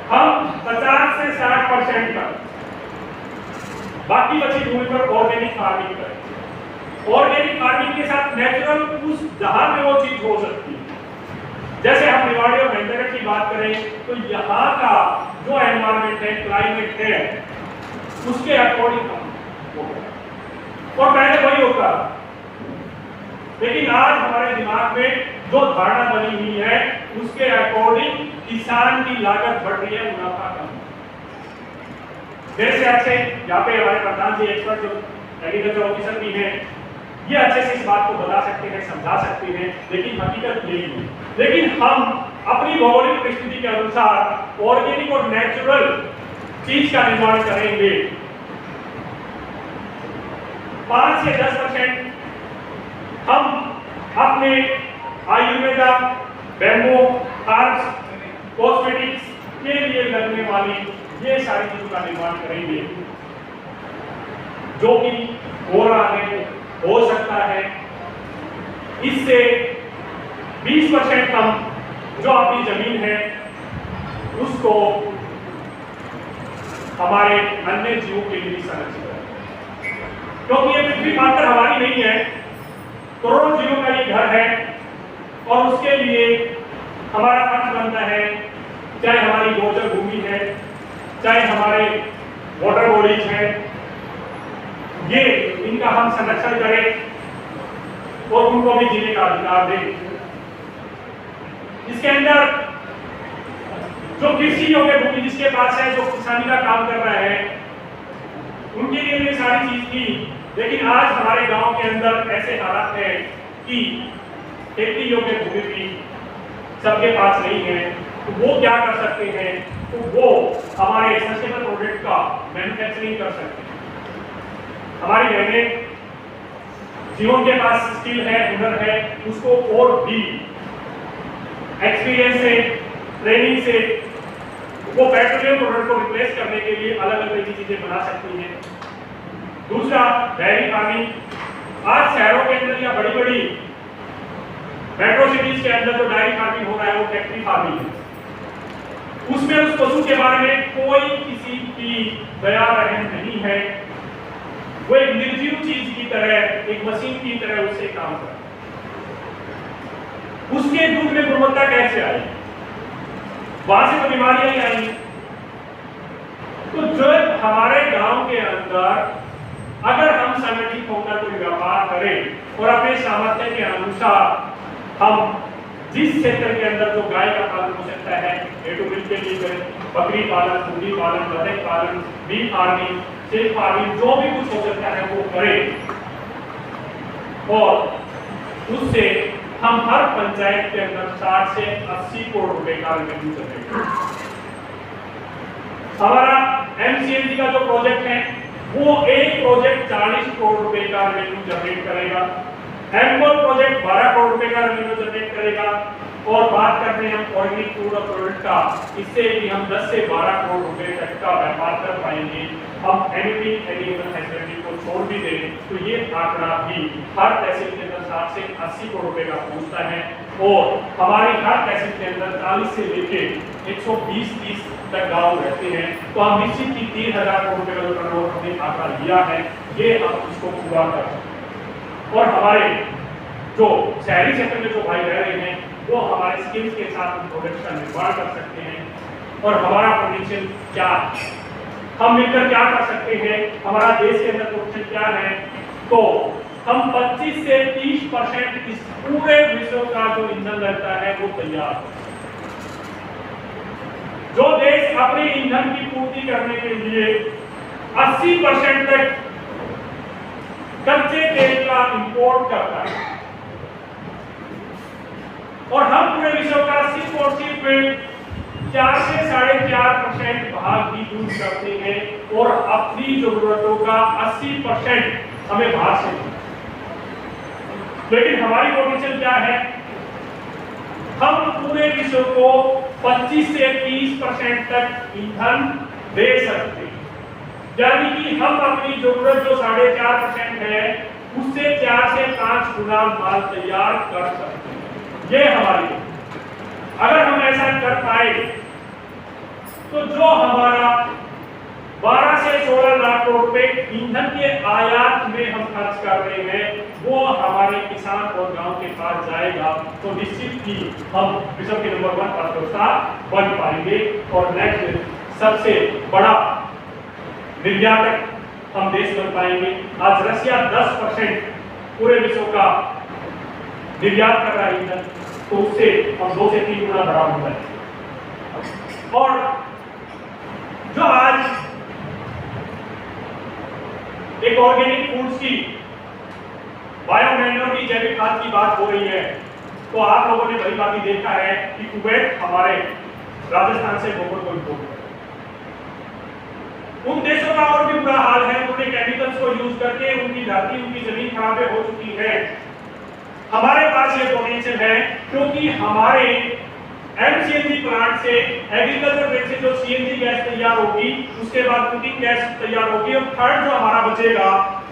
हम 50 से 60% तक बाकी बची भूमि पर ऑर्गेनिक फार्मिंग करें। ऑर्गेनिक फार्मिंग के साथ नेचुरल उस जहां पे वो चीज हो सकती है। जैसे हम निवाड़ी और महेंद्रगढ़ की बात करें तो यहाँ का जो एनवायरमेंट है, क्लाइमेट है, उसके अकॉर्डिंग और पहले वही होता, लेकिन आज हमारे दिमाग में जो धारणा बनी हुई है उसके अकॉर्डिंग किसान की लागत बढ़ रही है, मुनाफा कम। जैसे अच्छे यहाँ पे हमारे प्रधान जी एक्सपर्ट जो एग्रीकल्चर ऑफिसर भी हैं, ये अच्छे से इस बात को बता सकते हैं, समझा सकते हैं, लेकिन हकीकत यही है। लेकिन हम अपनी भौगोलिक परिस्थिति के अनुसार ऑर्गेनिक और नेचुरल चीज का निर्माण करेंगे। 5 से 10% हम अपने आयुर्वेदा, बैम्बू, हर्ब्स, कॉस्मेटिक्स के लिए लगने वाली ये सारी चीजों का निर्माण करेंगे, जो कि हो रहा है, हो सकता है। इससे 20% हम जो अपनी जमीन है उसको हमारे अन्य जीवों के लिए भी संरक्षित करें, क्योंकि ये पृथ्वी मात्र हमारी नहीं है, करोड़ों जीवों का ये घर है और उसके लिए हमारा फर्ज बनता है, चाहे हमारी गोचर भूमि है, चाहे हमारे वाटर बॉडीज है, ये इनका हम संरक्षण करें और उनको भी जीने का अधिकार दें। इसके अंदर जो कृषि योग्य भूमि जिसके पास है, जो किसानी का काम कर रहा है, उनके लिए ये सारी चीज की। लेकिन आज हमारे गांव के अंदर ऐसे हालात है कि खेती योग्य भूमि भी सबके पास नहीं है, तो वो क्या कर सकते हैं, तो वो हमारे सस्टेनेबल प्रोडक्ट का मैन्युफैक्चरिंग कर सकते हैं। हमारी बहनें जिन के पास स्किल है, हुनर है, उसको और भी एक्सपीरियंस से, ट्रेनिंग से वो पेट्रोलियम प्रोडक्ट को रिप्लेस करने के लिए अलग अलग तरीके की चीजें बना सकती हैं। दूसरा, डेयरी फार्मिंग। आज शहरों के अंदर या बड़ी बड़ी मेट्रो सिटीज के अंदर जो डेयरी फार्मिंग हो रहा है वो फैक्ट्री फार्मिंग है। उसमें उस पशु के बारे में कोई किसी की दया रहम नहीं है, वो एक निर्जीव चीज की तरह, एक मशीन की तरह उससे काम कर रहा है। उसके दूध में गुणवत्ता कैसे आई, वहां से तो बीमारियां ही आई। तो जो हमारे गांव के अंदर अगर हम संगठित होकर कोई व्यापार करें और अपने सामर्थ्य के अनुसार हम जिस क्षेत्र के अंदर जो गाय का पालन हो सकता है, ए टू मिल्क के लिए करें, बकरी पालन, मुर्गी पालन, बतख पालन, बी फार्मिंग, शेर फार्मिंग, जो भी कुछ हो सकता है वो करें और उससे हम हर पंचायत के अंदर 60 से 80 करोड़ रुपए का रेवेन्यू करेंगे। हमारा एमसीएलजी का जो प्रोजेक्ट है वो एक प्रोजेक्ट 40 करोड़ रुपए का रेवेन्यू जनरेट करेगा। एमकोल प्रोजेक्ट 12 करोड़ रुपए का रेवेन्यू जनरेट करेगा। और बात करते हैं हम ऑर्गेनिक फूड और प्रोडक्ट का, इससे भी हम 10 से 12 करोड़ रुपए तक का व्यापार कर पाएंगे। हम एनीथिंग एनिमल हस्बेंड्री को छोड़ भी दें तो ये आंकड़ा भी हर तहसील के अंदर 60 से 80 करोड़ रुपए का पहुंचता है और हमारी हर तहसील के अंदर 40 से लेके 120-30 तक गांव रहते हैं। तो हम निश्चित ही 3000 करोड़ रुपए का जो टर्नओवर हमने आंकड़ा लिया है, ये हम इसको पूरा कर सकते हैं। और हमारे जो शहरी क्षेत्र में जो भाई रह रहे हैं वो हमारे स्किल्स के साथ प्रोडक्ट्स का निर्माण कर सकते हैं। और हमारा पोटेंशियल क्या है, हम मिलकर क्या कर सकते हैं, हमारा देश के अंदर पोटेंशियल क्या है, तो हम 25 से 30% इस पूरे विश्व का जो ईंधन लगता है वो तैयार है। जो देश अपने ईंधन की पूर्ति करने के लिए 80% तक कच्चे तेल का इंपोर्ट करता है और हम पूरे विश्व का सिर्फ और सिर्फ 4 से 4.5% भाग ही यूज करते हैं और अपनी जरूरतों का 80% हमें बाहर से मिलता है। लेकिन हमारी पोटेंशियल क्या है, हम पूरे विश्व को 25 से 30% तक ईंधन दे सकते हैं। यानी कि हम अपनी जरूरत जो 4.5% है उससे 4 से 5 गुना माल तैयार कर सकते हैं। ये हमारी, अगर हम ऐसा कर पाए तो जो हमारा 12 से 16 लाख करोड़ रुपए ईंधन के आयात में हम खर्च कर रहे हैं वो हमारे किसान और गांव के पास जाएगा, तो निश्चित ही हम विश्व के नंबर 1 अर्थव्यवस्था बन पाएंगे और नेक्स्ट सबसे बड़ा निर्यातक हम देश बन पाएंगे। आज रशिया 10% पूरे विश्व का निर्यात कर रहा है ईंधन, तो उससे हम 2 से 3 गुना बड़ा होता है। और जो आज एक ऑर्गेनिक फूड्स की, बायोमैन्योर की, जैविक खाद की बात हो रही है, तो आप लोगों ने भली भांति देखा है कि कुवैत हमारे राजस्थान से गोबर को इम्पोर्ट करता है। उन देशों का और भी बुरा हाल है, उन्होंने केमिकल्स को यूज करके उनकी धरती, उनकी जमीन खराब हो चुकी है। हमारे पास ये पोटेंशियल है क्योंकि हमारे एमसीएनजी प्लांट से, एग्रीकल्चर वेस्ट से जो सीएनजी गैस तैयार होगी, उसके बाद कुकिंग गैस तैयार होगी, और थर्ड जो हमारा बचेगा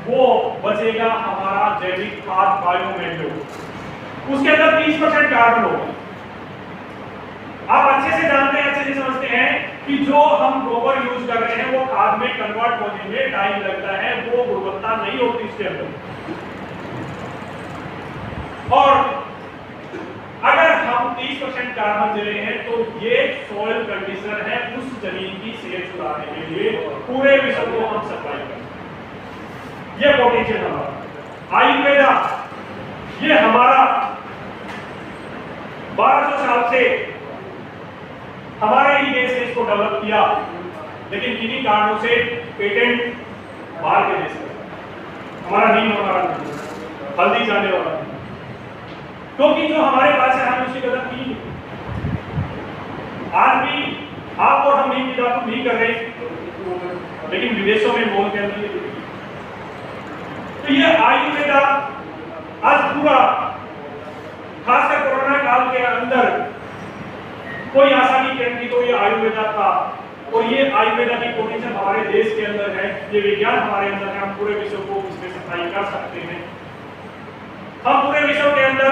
वो बचेगा हमारा जैविक खाद बायोमेथेनॉल। उसके अंदर 30% कार्बन होगा। आप अच्छे से जानते हैं, अच्छे से समझते हैं कि जो हम गोबर यूज कर रहे हैं वो खाद में कन्वर्ट होने में टाइम लगता है, वो गुणवत्ता नहीं होती इसके अंदर। और अगर हम 30% कार्बन दे रहे हैं तो ये सॉइल कंडीशनर है उस जमीन की सेहत सुधारने के लिए पूरे विश्व को हम सप्लाई करते हैं। ये पोटेंशियल हमारा आयुर्वेदा, ये हमारा 1200 साल से हमारे ही देश ने इसको डेवलप किया, लेकिन किन्हीं कारणों से पेटेंट बाहर के देश में हमारा नहीं होने वाला, हल्दी जाने वाला, क्योंकि जो हमारे पास है हमने उसकी कदर की। आज भी आप और हम नहीं कर रहे, लेकिन विदेशों में मोल कर रही है। तो ये आयुर्वेदा आज पूरा, खासकर कोरोना काल के अंदर कोई आशा नहीं करती तो ये आयुर्वेदा था, और ये आयुर्वेदा की पोटेंशियल हमारे देश के अंदर है, ये विज्ञान हमारे अंदर है, हम पूरे विश्व को इसमें सप्लाई कर सकते हैं। हम पूरे विश्व के अंदर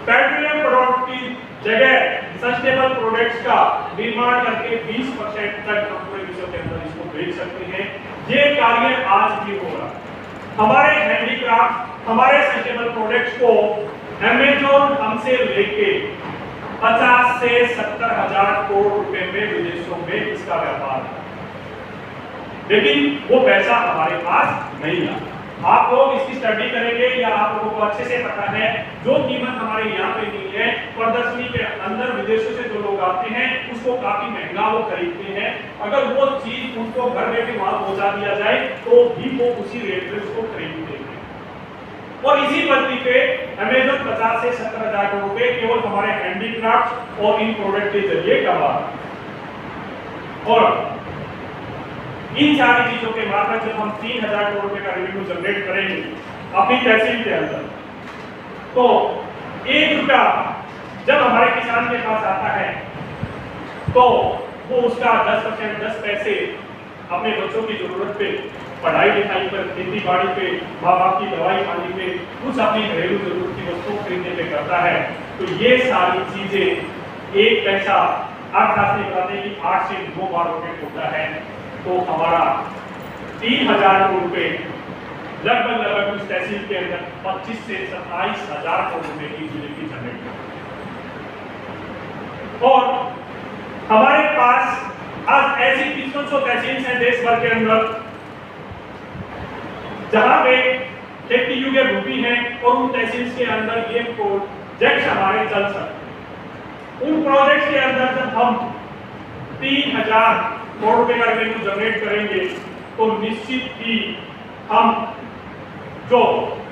पेट्रोलियम प्रोडक्ट की जगह सस्टेनेबल प्रोडक्ट्स का निर्माण करके 20% तक हम पूरे विश्व के अंदर इसको बेच सकते हैं। ये कार्य आज भी हो रहा है। हमारे हैंडीक्राफ्ट, हमारे सस्टेनेबल प्रोडक्ट्स को अमेज़न हमसे लेके 50 से 70 हजार करोड़ रुपए में विदेशों में इसका व्यापार है, लेकिन वो पैसा हमारे पास नहीं आता। आप लोग इसकी स्टडी करेंगे या आप लोगों को अच्छे से पता है, जो कीमत हमारे यहाँ पे नहीं है, प्रदर्शनी के अंदर विदेशों से जो लोग आते हैं उसको काफी महंगा वो खरीदते हैं। अगर वो चीज उनको घर बैठे वहां पहुंचा दिया जाए तो भी वो उसी रेट में उसको खरीदते हैं। और इसी बदली पे अमेज़न 50 से 70 हजार करोड़ रुपए केवल हमारे हैंडीक्राफ्ट और इन प्रोडक्ट के जरिए कमा। और इन सारी चीजों के मार्फत जब हम 3000 करोड़ रुपए का रेवेन्यू जनरेट करेंगे अपनी तहसील के अंदर, तो 1 रुपया जब हमारे किसान के पास आता है तो वो उसका 10%, 10 पैसे अपने बच्चों की जरूरत पे, पढ़ाई लिखाई पर, खेती बाड़ी पे, माँ बाप की दवाई पानी पे, कुछ अपनी घरेलू जरूरत की वस्तुओं खरीदने पे करता है। तो ये सारी चीजें 1 पैसा अर्थशास्त्री बताते हैं कि 8 से 2 बार रोटेट होता है, तो हमारा 3000 करोड़ रुपए लगभग उस तहसील के अंदर 25 से 27 हजार करोड़ रुपए की जीडीपी जनरेट करती है। और हमारे पास आज ऐसी 300 तहसील हैं देश भर के अंदर जहां पे खेती योग्य भूमि है, और उन तहसील के अंदर ये प्रोजेक्ट हमारे चल सकते। उन प्रोजेक्ट के अंदर जब हम 3000 करोड़ रुपए का रेवेन्यू जनरेट करेंगे तो निश्चित ही हम जो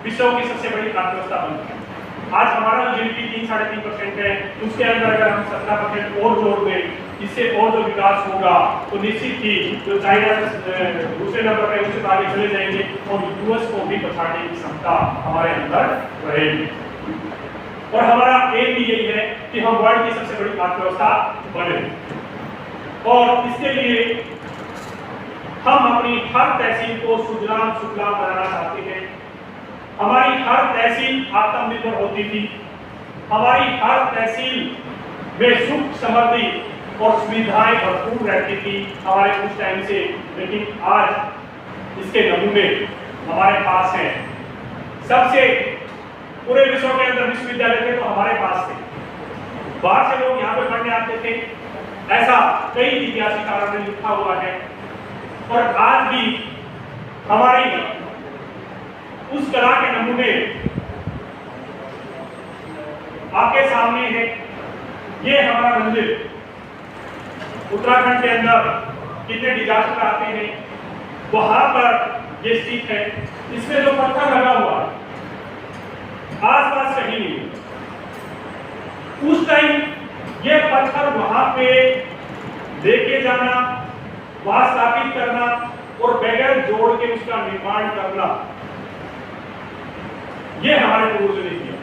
विश्व की सबसे बड़ी अर्थव्यवस्था बनेंगे। आज हमारा जीडीपी 3-3.5% है, उसके अंदर अगर हम 17% और जोड़ दें, इससे और जो विकास होगा तो निश्चित ही जो चाइना से दूसरे नंबर पर उससे आगे चले जाएंगे, और यूएस को भी पछाड़ने की क्षमता हमारे अंदर रहेगी। और हमारा एम भी यही है कि हम वर्ल्ड की सबसे बड़ी अर्थव्यवस्था बने, और इसके लिए हम अपनी हर तहसील को सुजलाम सुफलाम बनाना चाहते हैं। हमारी हर तहसील आत्मनिर्भर होती थी, हमारी हर तहसील में सुख समृद्धि और सुविधाएं भरपूर रहती थी हमारे कुछ टाइम से, लेकिन आज इसके नमूने हमारे पास हैं। सबसे पूरे विश्व के अंदर विश्वविद्यालय थे तो हमारे पास थे, बाहर से लोग यहाँ पे पढ़ने आते थे, ऐसा कई इतिहासकारों ने लिखा हुआ है। और आज भी हमारी उस कला के नमूने आपके सामने है। ये हमारा मंदिर उत्तराखंड के अंदर कितने डिजास्टर आते हैं वहां पर ये स्थित है। इसमें जो पत्थर लगा हुआ है आसपास कहीं नहीं, उस टाइम ये पत्थर वहां पे लेके जाना, वहां स्थापित करना और बगैर जोड़ के उसका निर्माण करना, ये हमारे पूर्वजों ने किया।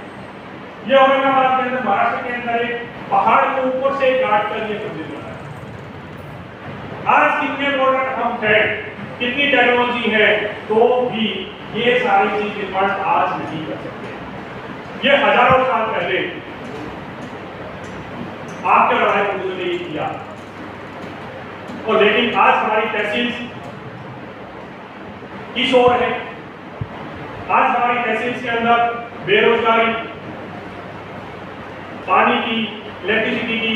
ये औरंगाबाद के अंदर, महाराष्ट्र के अंदर एक पहाड़ के ऊपर से काट कर ये मंदिर बना है। आज कितने मॉडर्न हम हैं, कितनी टेक्नोलॉजी है, तो भी ये सारी चीज निर्माण आज नहीं कर सकते। ये हजारों साल पहले आपके हमारे पूर्वजों ने ये किया। और लेकिन आज हमारी तहसील किस ओर है? आज हमारी तहसील के अंदर बेरोजगारी, पानी की, इलेक्ट्रिसिटी की,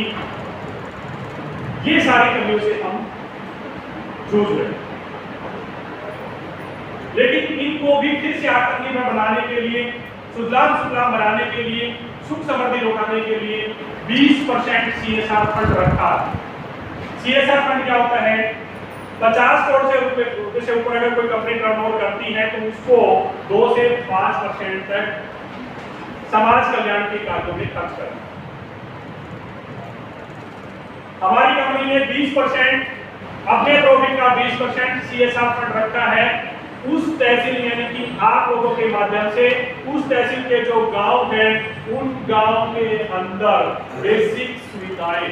ये सारी कमियों से हम जूझ रहे हैं। लेकिन इनको भी फिर से आत्मनिर्भर बनाने के लिए, सुजलाम सुफलाम बनाने के लिए, सुख समृद्धि लौटाने के लिए 20% CSR फंड रखा। CSR फंड क्या होता है? 50 करोड़ रुपए से ऊपर अगर कोई कंपनी टर्नओवर करती है तो उसको 2 से 5% तक समाज कल्याण के कार्यों में खर्च करना। हमारी कंपनी ने 20% अपने प्रॉफिट का 20% CSR फंड रखा है। उस तहसील यानी कि आप लोगों के माध्यम से उस तहसील के जो गांव हैं, उन गांव के अंदर बेसिक सुविधाएं,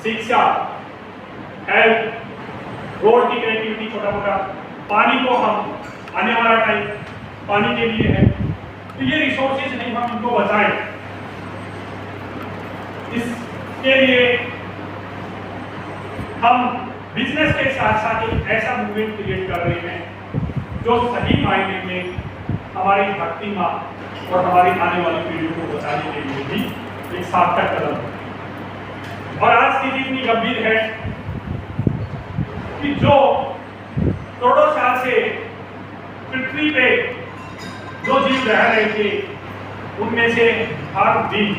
शिक्षा, हेल्थ, रोड की कनेक्टिविटी, छोटा मोटा पानी को हम आने वाला टाइम पानी के लिए है, तो ये रिसोर्सेज नहीं हम इनको बचाएं। इसके लिए हम बिजनेस के साथ साथ एक ऐसा मूवमेंट क्रिएट कर रहे हैं जो सही मायने में हमारी धरती माँ और हमारी आने वाली पीढ़ी को बचाने के लिए भी एक सार्थक कदम है। और आज की इतनी गंभीर है कि जो करोड़ों साल से पृथ्वी पे जो जीव रह रहे थे, उनमें से हर दिन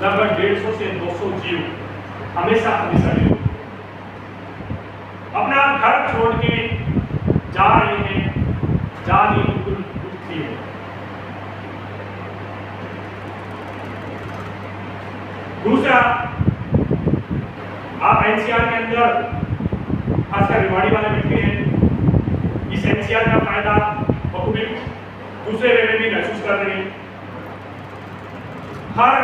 लगभग 150 से 200 जीव हमेशा अपना घर छोड़ के जा रहे हैं, जाने बिल्कुल दुखी है। दूसरा, आप NCR के अंदर खासकर रेवाड़ी वाले बैठे हैं, इस NCR का फायदा बखूबी दूसरे वे में भी महसूस कर रहे हैं। हर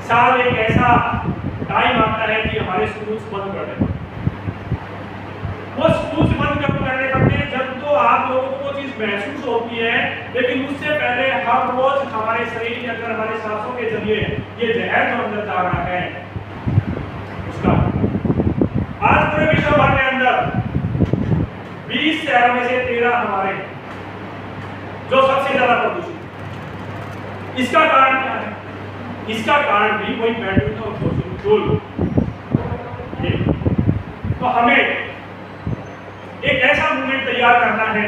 साल एक ऐसा टाइम आता है कि हमारे स्कूल्स बंद कर दें। वो स्कूल्स बंद कब करने पड़ते हैं? जब तो आप लोगों को चीज महसूस होती है, लेकिन उससे पहले हर रोज हमारे शरीर के अंदर, हमारे सांसों के जरिए ये जहर जो अंदर जा रहा है उसका। आज पूरे विश्व भर के अंदर 20 शहरों में से 13 हमारे जो सबसे ज्यादा प्रदूषित। इसका कारण क्या है? इसका कारण भी वही पेट्रोल और फॉसिल फ्यूल। तो हमें एक ऐसा मूवमेंट तैयार करना है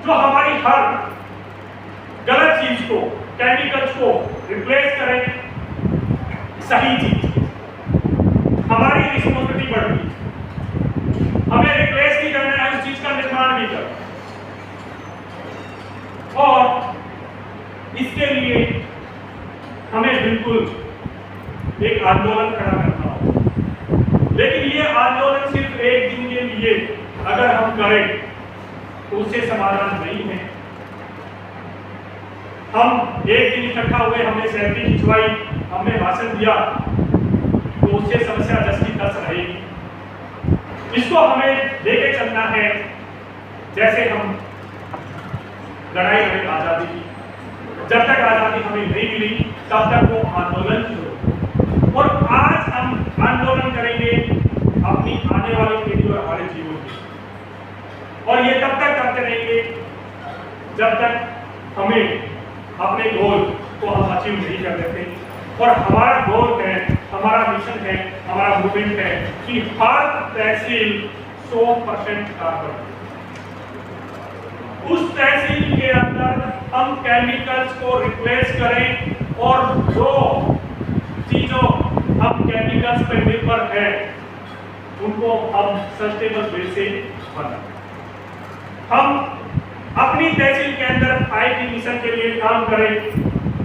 जो हमारी हर गलत चीज को, केमिकल्स को रिप्लेस करे सही चीज। हमारी रिस्पॉन्सिबिलिटी बढ़ती, हमें रिप्लेस नहीं करना है, उस चीज का निर्माण नहीं करना। और इसके लिए हमें बिल्कुल एक आंदोलन खड़ा करना होगा। लेकिन ये आंदोलन सिर्फ एक दिन के लिए अगर हम करें तो उससे समाधान नहीं है। हम एक दिन इकट्ठा हुए, हमने सेल्फी खिंचवाई, हमने भाषण दिया, तो उससे समस्या 10 की 10 रहेगी। इसको हमें लेके चलना है जैसे हम लड़ाई लड़े आजादी की। जब तक आजादी हमें नहीं मिली तब तक वो आंदोलन शुरू। और आज हम आंदोलन करेंगे अपनी आने वाली पीढ़ी और हमारे जीवन की। और ये तब तक करते रहेंगे जब तक हमें अपने गोल को हम अचीव नहीं कर देते। और हमारा गोल है, हमारा मिशन है, हमारा मूवमेंट है कि हर तहसील 100% कार्बन। उस तहसील के अंदर हम केमिकल्स को रिप्लेस करें और जो चीजों हम केमिकल्स पर निर्भर है उनको हम सस्टेनेबल वे से बनाएं। हम अपनी तहसील के अंदर 5T मिशन के लिए काम करें।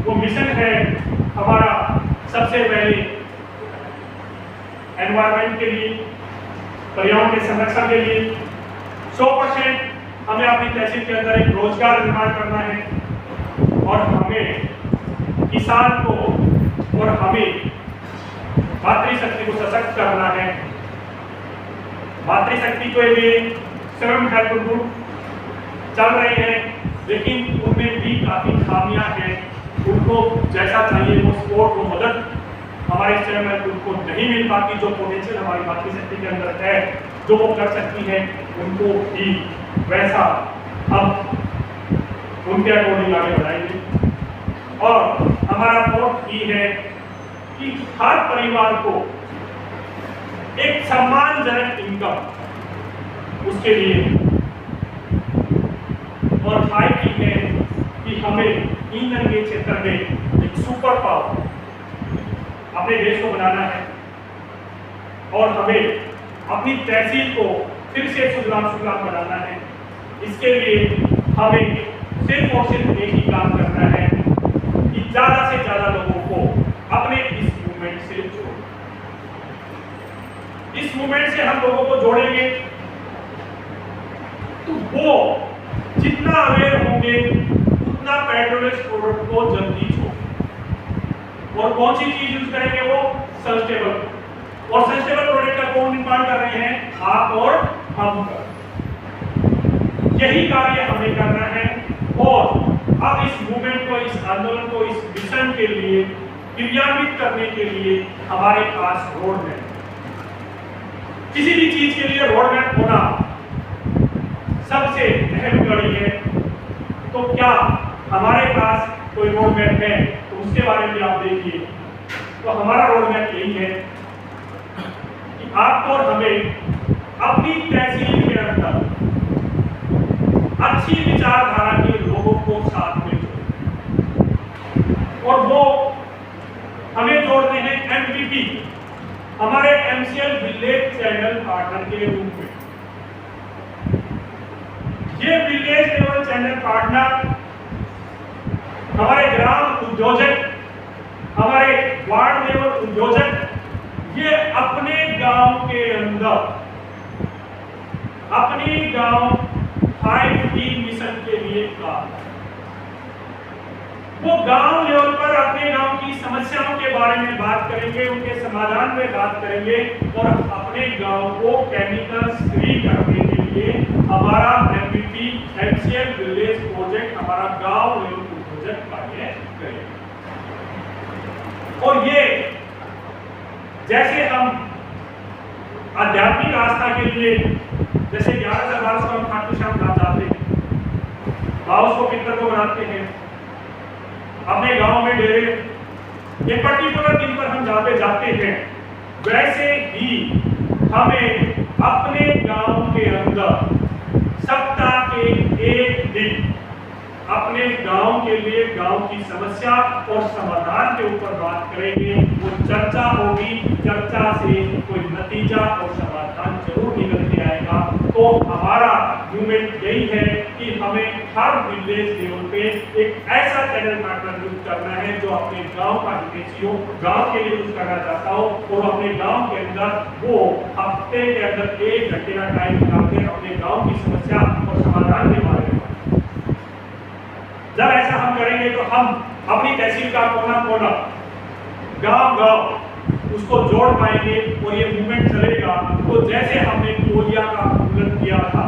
वो मिशन है हमारा सबसे पहले एनवायरनमेंट के लिए, पर्यावरण के संरक्षण के लिए 100% हमें अपनी तहसील के अंदर एक रोजगार निर्माण करना है और हमें किसान को और हमें मातृशक्ति को सशक्त करना है। मातृशक्ति के लिए स्वयं हेल्प ग्रुप चल रहे हैं, लेकिन उनमें भी काफी खामियां हैं। उनको जैसा चाहिए वो सपोर्ट, वो मदद हमारे स्वयं हेल्प ग्रुप को नहीं मिल पाती। जो पोटेंशियल हमारी मातृशक्ति के अंदर है, जो वो कर सकती है, उनको भी वैसा हम उनके अकॉर्डिंग आगे बढ़ाएंगे। और हमारा फोर्थ ये है कि हर परिवार को एक सम्मानजनक इनकम उसके लिए, और फाइव ये है कि हमें ईंधन के क्षेत्र में एक सुपर पावर अपने देश को बनाना है और हमें अपनी तहसील को फिर से सुजलाम बनाना है। इसके लिए हमें सिर्फ और सिर्फ एक ही काम करना है कि ज्यादा से ज्यादा लोगों को अपने इस मूवमेंट से जोड़ो। इस मूवमेंट से हम लोगों को जोड़ेंगे तो वो जितना अवेयर होंगे उतना पेट्रोलियम प्रोडक्ट को जल्दी छोड़। और कौन सी चीज यूज करेंगे? वो सस्टेनेबल। और सस्टेनेबल प्रोडक्ट का कौन निर्माण कर रहे हैं? आप और हम। यही कार्य हमें करना है। और अब इस मूवमेंट को, इस आंदोलन को, इस मिशन के लिए क्रियान्वित करने के लिए हमारे पास रोड मैप। किसी भी चीज के लिए रोड मैप होना सबसे अहम कड़ी है। तो क्या हमारे पास कोई रोड मैप है? तो उसके बारे में आप देखिए। तो हमारा रोड मैप यही है कि आपको और हमें अपनी तहसील के अंदर अच्छी विचारधारा के लोगों को साथ में जोड़ें। और वो हमें जोड़ते हैं एमपीपी, हमारे एमसीएल विलेज चैनल पार्टनर के रूप में। ये विलेज लेवल चैनल पार्टनर हमारे ग्राम उद्योजक, हमारे वार्ड लेवल उद्योजक, ये अपने गांव के अंदर अपनी गांव 5T मिशन के लिए काम, वो गांव लेवल पर अपने गांव की समस्याओं के बारे में बात करेंगे, उनके समाधान में बात करेंगे और अपने गांव को केमिकल फ्री करने के लिए हमारा एमपीपी एमसीएल विलेज प्रोजेक्ट, हमारा गांव लेवल प्रोजेक्ट कार्य करेगा। और ये जैसे हम आध्यात्मिक आस्था के लिए जैसे 11/12 को हम खाटू श्याम धाम जाते हैं, गाँव को पितर को बनाते हैं, अपने गांव में डेरे एक पर्टिकुलर दिन पर हम जहाँ पे जाते हैं, वैसे ही हमें अपने गांव के अंदर सप्ताह के एक दिन अपने गांव के लिए गांव की समस्या और समाधान के ऊपर बात करेंगे। वो चर्चा होगी, चर्चा से कोई नतीजा और समाधान जरूर निकल के आएगा। तो हमारा मूवमेंट यही है कि हमें हर विलेज लेवल पे एक ऐसा चैनल पार्टनर यूज करना है जो अपने गांव का हितैषी हो, गांव के लिए यूज करना चाहता हो और अपने गांव के अंदर वो हफ्ते के अंदर 1 घंटे का टाइम निकालकर अपने गांव की समस्या और समाधान के बारे में। जब ऐसा हम करेंगे तो हम अपनी तहसील का कोना कोना, गांव गांव उसको जोड़ पाएंगे और ये मूवमेंट चलेगा। तो जैसे हमने पोलिया का उन्मूलन किया था,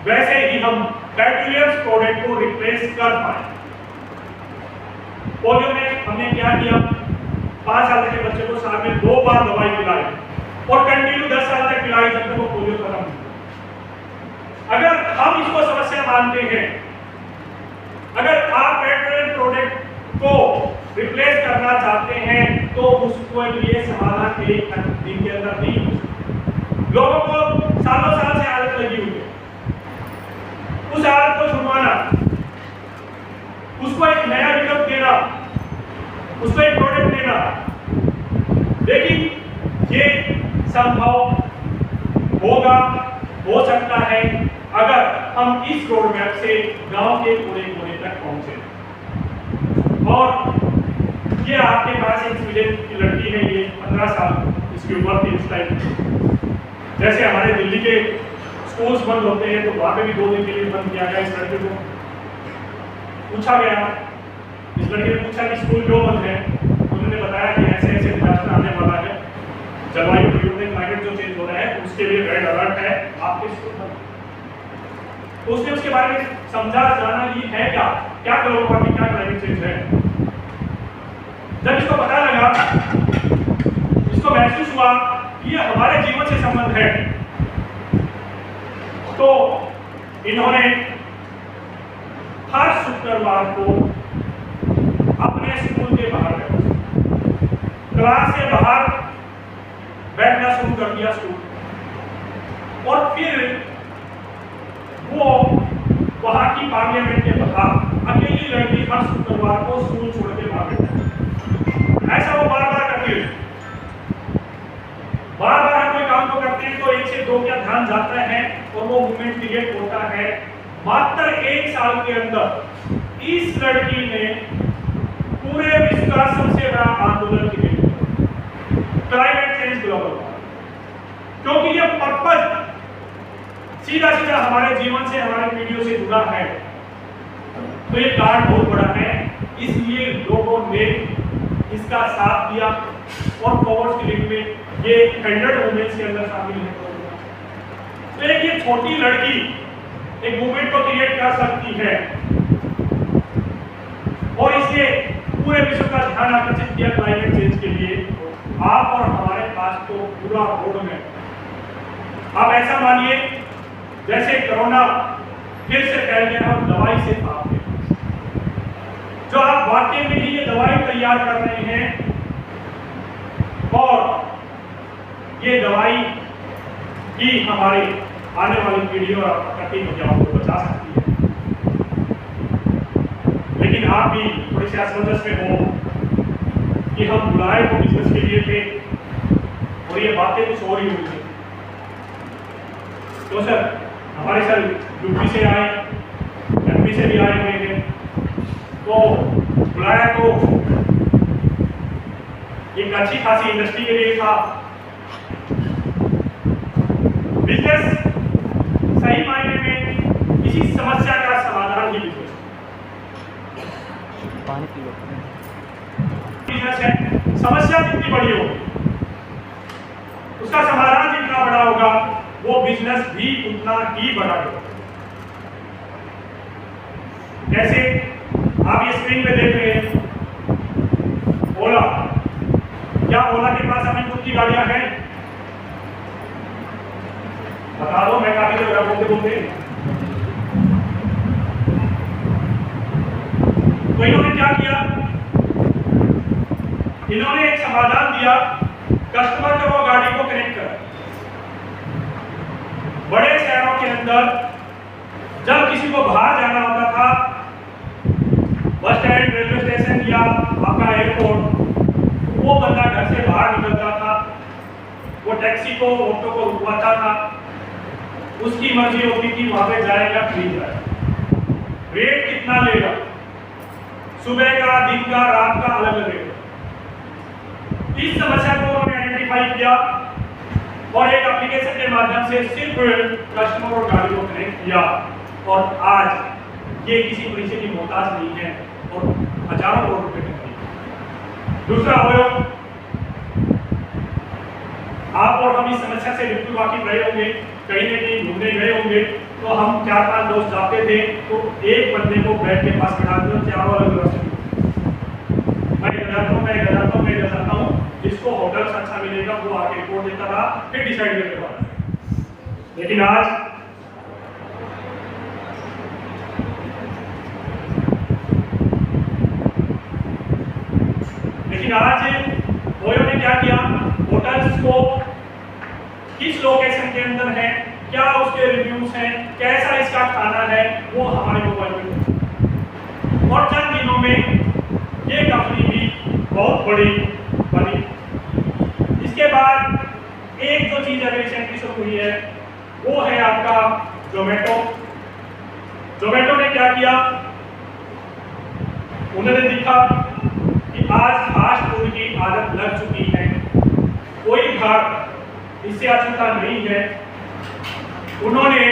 वैसे ही हम पेट्रोलियम प्रोडक्ट को रिप्लेस कर पाए। पोलियो में हमने क्या किया? 5 साल के बच्चे को साल में 2 बार दवाई पिलाई और कंटिन्यू 10 साल तक पिलाई जब तक वो पोलियो खत्म हो। अगर हम इसको समस्या मानते हैं, अगर आप पेट्रोलियम प्रोडक्ट को रिप्लेस करना चाहते हैं तो उसको लिए समाधान एक दिन के अंदर नहीं हो सकता। लोगों को सालों साल से आदत लगी हुई है, उस आदत को छुड़वाना, उसको एक नया विकल्प देना, उसको एक प्रोडक्ट देना, लेकिन ये संभव होगा, हो सकता है अगर हम इस रोड मैप से गांव के कोने कोने तक पहुंचे। और ये आपके पास एक स्वीडन की लड़की है, ये 15 साल इसकी उम्र थी इस टाइम। जैसे हमारे दिल्ली के स्कूल्स बंद होते हैं तो वहाँ पे भी 2 दिन के लिए बंद किया गया। इस लड़के को पूछा गया, इस लड़के ने पूछा कि स्कूल क्यों बंद है। उन्होंने बताया कि ऐसे ऐसे डिजास्टर आने वाला है, जलवायु परिवर्तन, क्लाइमेट जो चेंज हो रहा है उसके लिए रेड अलर्ट है, आपके स्कूल बंद। तो उसने उसके बारे में समझा, जाना ये है क्या ग्लोबल वार्मिंग, क्या क्लाइमेट चेंज है। जब इसको पता लगा, इसको महसूस हुआ कि ये हमारे जीवन से संबंध है, तो इन्होंने हर शुक्रवार को अपने स्कूल के बाहर क्लास से बाहर बैठना शुरू कर दिया स्कूल। और फिर वो वहां की पार्लियामेंट के बाहर अकेली लड़की हर शुक्रवार को स्कूल छोड़ के बाहर बैठती। ऐसा वो बार बार करती है। बार बार हम कोई काम को करते हैं तो 1 से 2 का ध्यान जाता है और वो मूवमेंट क्रिएट होता है। मात्र 1 साल के अंदर इस लड़की ने पूरे विश्व का सबसे बड़ा आंदोलन क्रिएट किया, क्लाइमेट चेंज ग्लोबल, क्योंकि ये पर्पज सीधा सीधा हमारे जीवन से, हमारे पीढ़ियों से जुड़ा है। तो ये कार्ड बहुत बड़ा है, इसलिए लोगों ने इसका साथ दिया और फॉरवर्ड की लिंक में ये 100 वुमेन्स के अंदर शामिल है। तो एक ये छोटी लड़की एक मूवमेंट को क्रिएट कर सकती है और इसने पूरे विश्व का ध्यान आकर्षित किया क्लाइमेट चेंज के लिए। आप और हमारे पास तो पूरा रोड है। आप ऐसा मानिए जैसे कोरोना फिर से फैल गया और दवाई से आप जो आप वाकई में ही ये दवाई तैयार कर रहे हैं और ये दवाई ही हमारे आने वाली पीढ़ियों और कठिन मुद्दों को बचा सकती है। लेकिन आप भी थोड़ी सी असमंजस में हो कि हम बुलाए तो बिजनेस के लिए थे और ये बातें कुछ और ही हुई थी। तो सर हमारे सर यूपी से आए, एमपी से भी आए हुए हैं, तो बुलाया तो एक अच्छी खासी इंडस्ट्री के लिए था। बिजनेस सही मायने में किसी समस्या का समाधान ही बिजनेस है। समस्या जितनी बड़ी हो उसका समाधान जितना बड़ा होगा वो बिजनेस भी उतना ही बड़ा होगा। जैसे आप ये स्क्रीन पे देख रहे हैं ओला, क्या ओला के पास अपनी खुद की गाड़ियां हैं? बता दो, मैं काफी देर बोलते बोलते। तो इन्होंने क्या किया, इन्होंने एक समाधान दिया, कस्टमर को वो गाड़ी को कनेक्ट कर। बड़े शहरों के अंदर जब किसी को बाहर जाना होता था, बस स्टैंड, रेलवे स्टेशन या आपका एयरपोर्ट, वो बंदा घर से बाहर निकलता था, वो टैक्सी को, ऑटो को रुकवाता था, उसकी मर्जी होती थी वहां पे जाएगा फ्री जाएगा, रेट कितना लेगा, सुबह का, दिन का, रात का अलग अलग रेट। इस समस्या को उन्होंने आइडेंटिफाई किया और एक एप्लीकेशन के माध्यम से सिर्फ कस्टमर और गाड़ी को कनेक्ट किया और आज ये किसी परिचय की मोहताज नहीं है और हजारों करोड़ रुपए की। दूसरा अवयव, आप और हम इस समस्या से बिल्कुल वाकिफ रहे होंगे, कहीं न कहीं घूमने गए होंगे, तो हम 4-5 दोस्त जाते थे तो एक बंदे को बेड के पास बैठा देते, चारों अलग रास्ते, मैं जाता हूँ, जिसको होटल अच्छा मिलेगा वो आके रिपोर्ट देता रहा, फिर डिसाइड करके बाद। लेकिन आज ओयो ने क्या किया, होटल्स को किस लोकेशन के अंदर है, क्या उसके रिव्यूज हैं, कैसा इसका खाना है, वो हमारे मोबाइल में। और चंद दिनों में ये कंपनी भी बहुत बड़ी बनी। इसके बाद एक जो चीज अभी रिसेंटली शुरू हुई है वो है आपका जोमेटो। जोमेटो ने क्या किया, उन्होंने देखा कि आज फास्ट फूड की आदत लग चुकी है, कोई घर इससे अछूता नहीं है। उन्होंने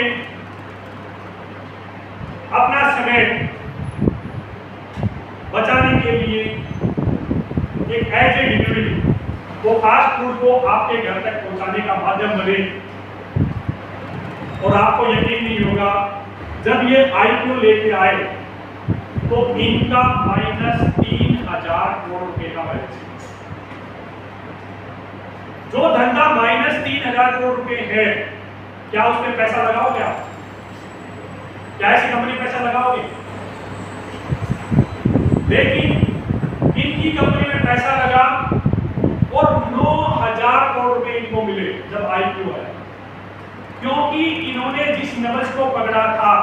अपना समय बचाने के लिए एक ऐसे डिलीवरी वो फास्ट फूड को आपके घर तक पहुंचाने का माध्यम बने। और आपको यकीन नहीं होगा, जब ये आईपीओ लेके आए तो इनका -3,000 करोड़ रुपए का बैलेंस। जो धंधा -3,000 करोड़ रुपए है, क्या उसमें पैसा लगाओगे आप? क्या ऐसी कंपनी पैसा लगाओगे? लेकिन इनकी कंपनी में पैसा लगा और 9,000 करोड़ रुपए इनको मिले जब आईपीओ आया, क्योंकि इन्होंने जिस नब्ज को पकड़ा था,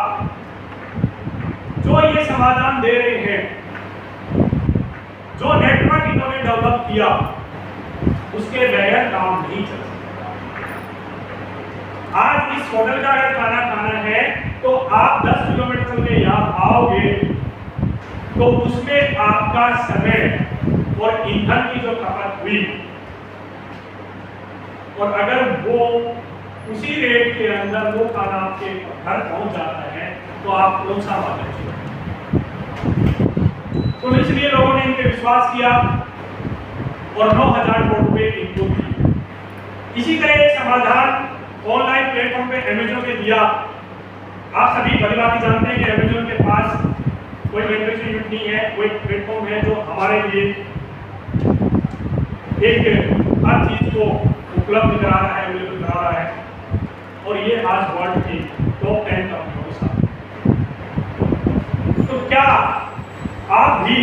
जो ये समाधान दे रहे हैं, जो नेटवर्क इन्होंने डेवलप किया, उसके बगैर काम नहीं चल सकता। आज इस होटल का अगर खाना है तो आप 10 किलोमीटर चल के यहाँ आओगे तो उसमें आपका समय और ईंधन की जो खपत हुई, और अगर वो उसी रेट के अंदर वो खाना आपके घर पहुंच जाता है तो आप कौन सा बात है। तो इसलिए लोगों ने इनके विश्वास किया और 9,000 करोड़ रुपए इनको दिए। इसी तरह एक समाधान ऑनलाइन प्लेटफॉर्म पे अमेज़न ने दिया। आप सभी भलीभांति जानते हैं कि अमेज़न के पास कोई मैन्युफैक्चरिंग यूनिट नहीं है, कोई प्लेटफॉर्म है जो हमारे लिए एक हर चीज को उपलब्ध करा रहा है, अवेलेबल करा रहा है, और ये आज वर्ल्ड की टॉप 10 कंपनियों के साथ। तो क्या आप भी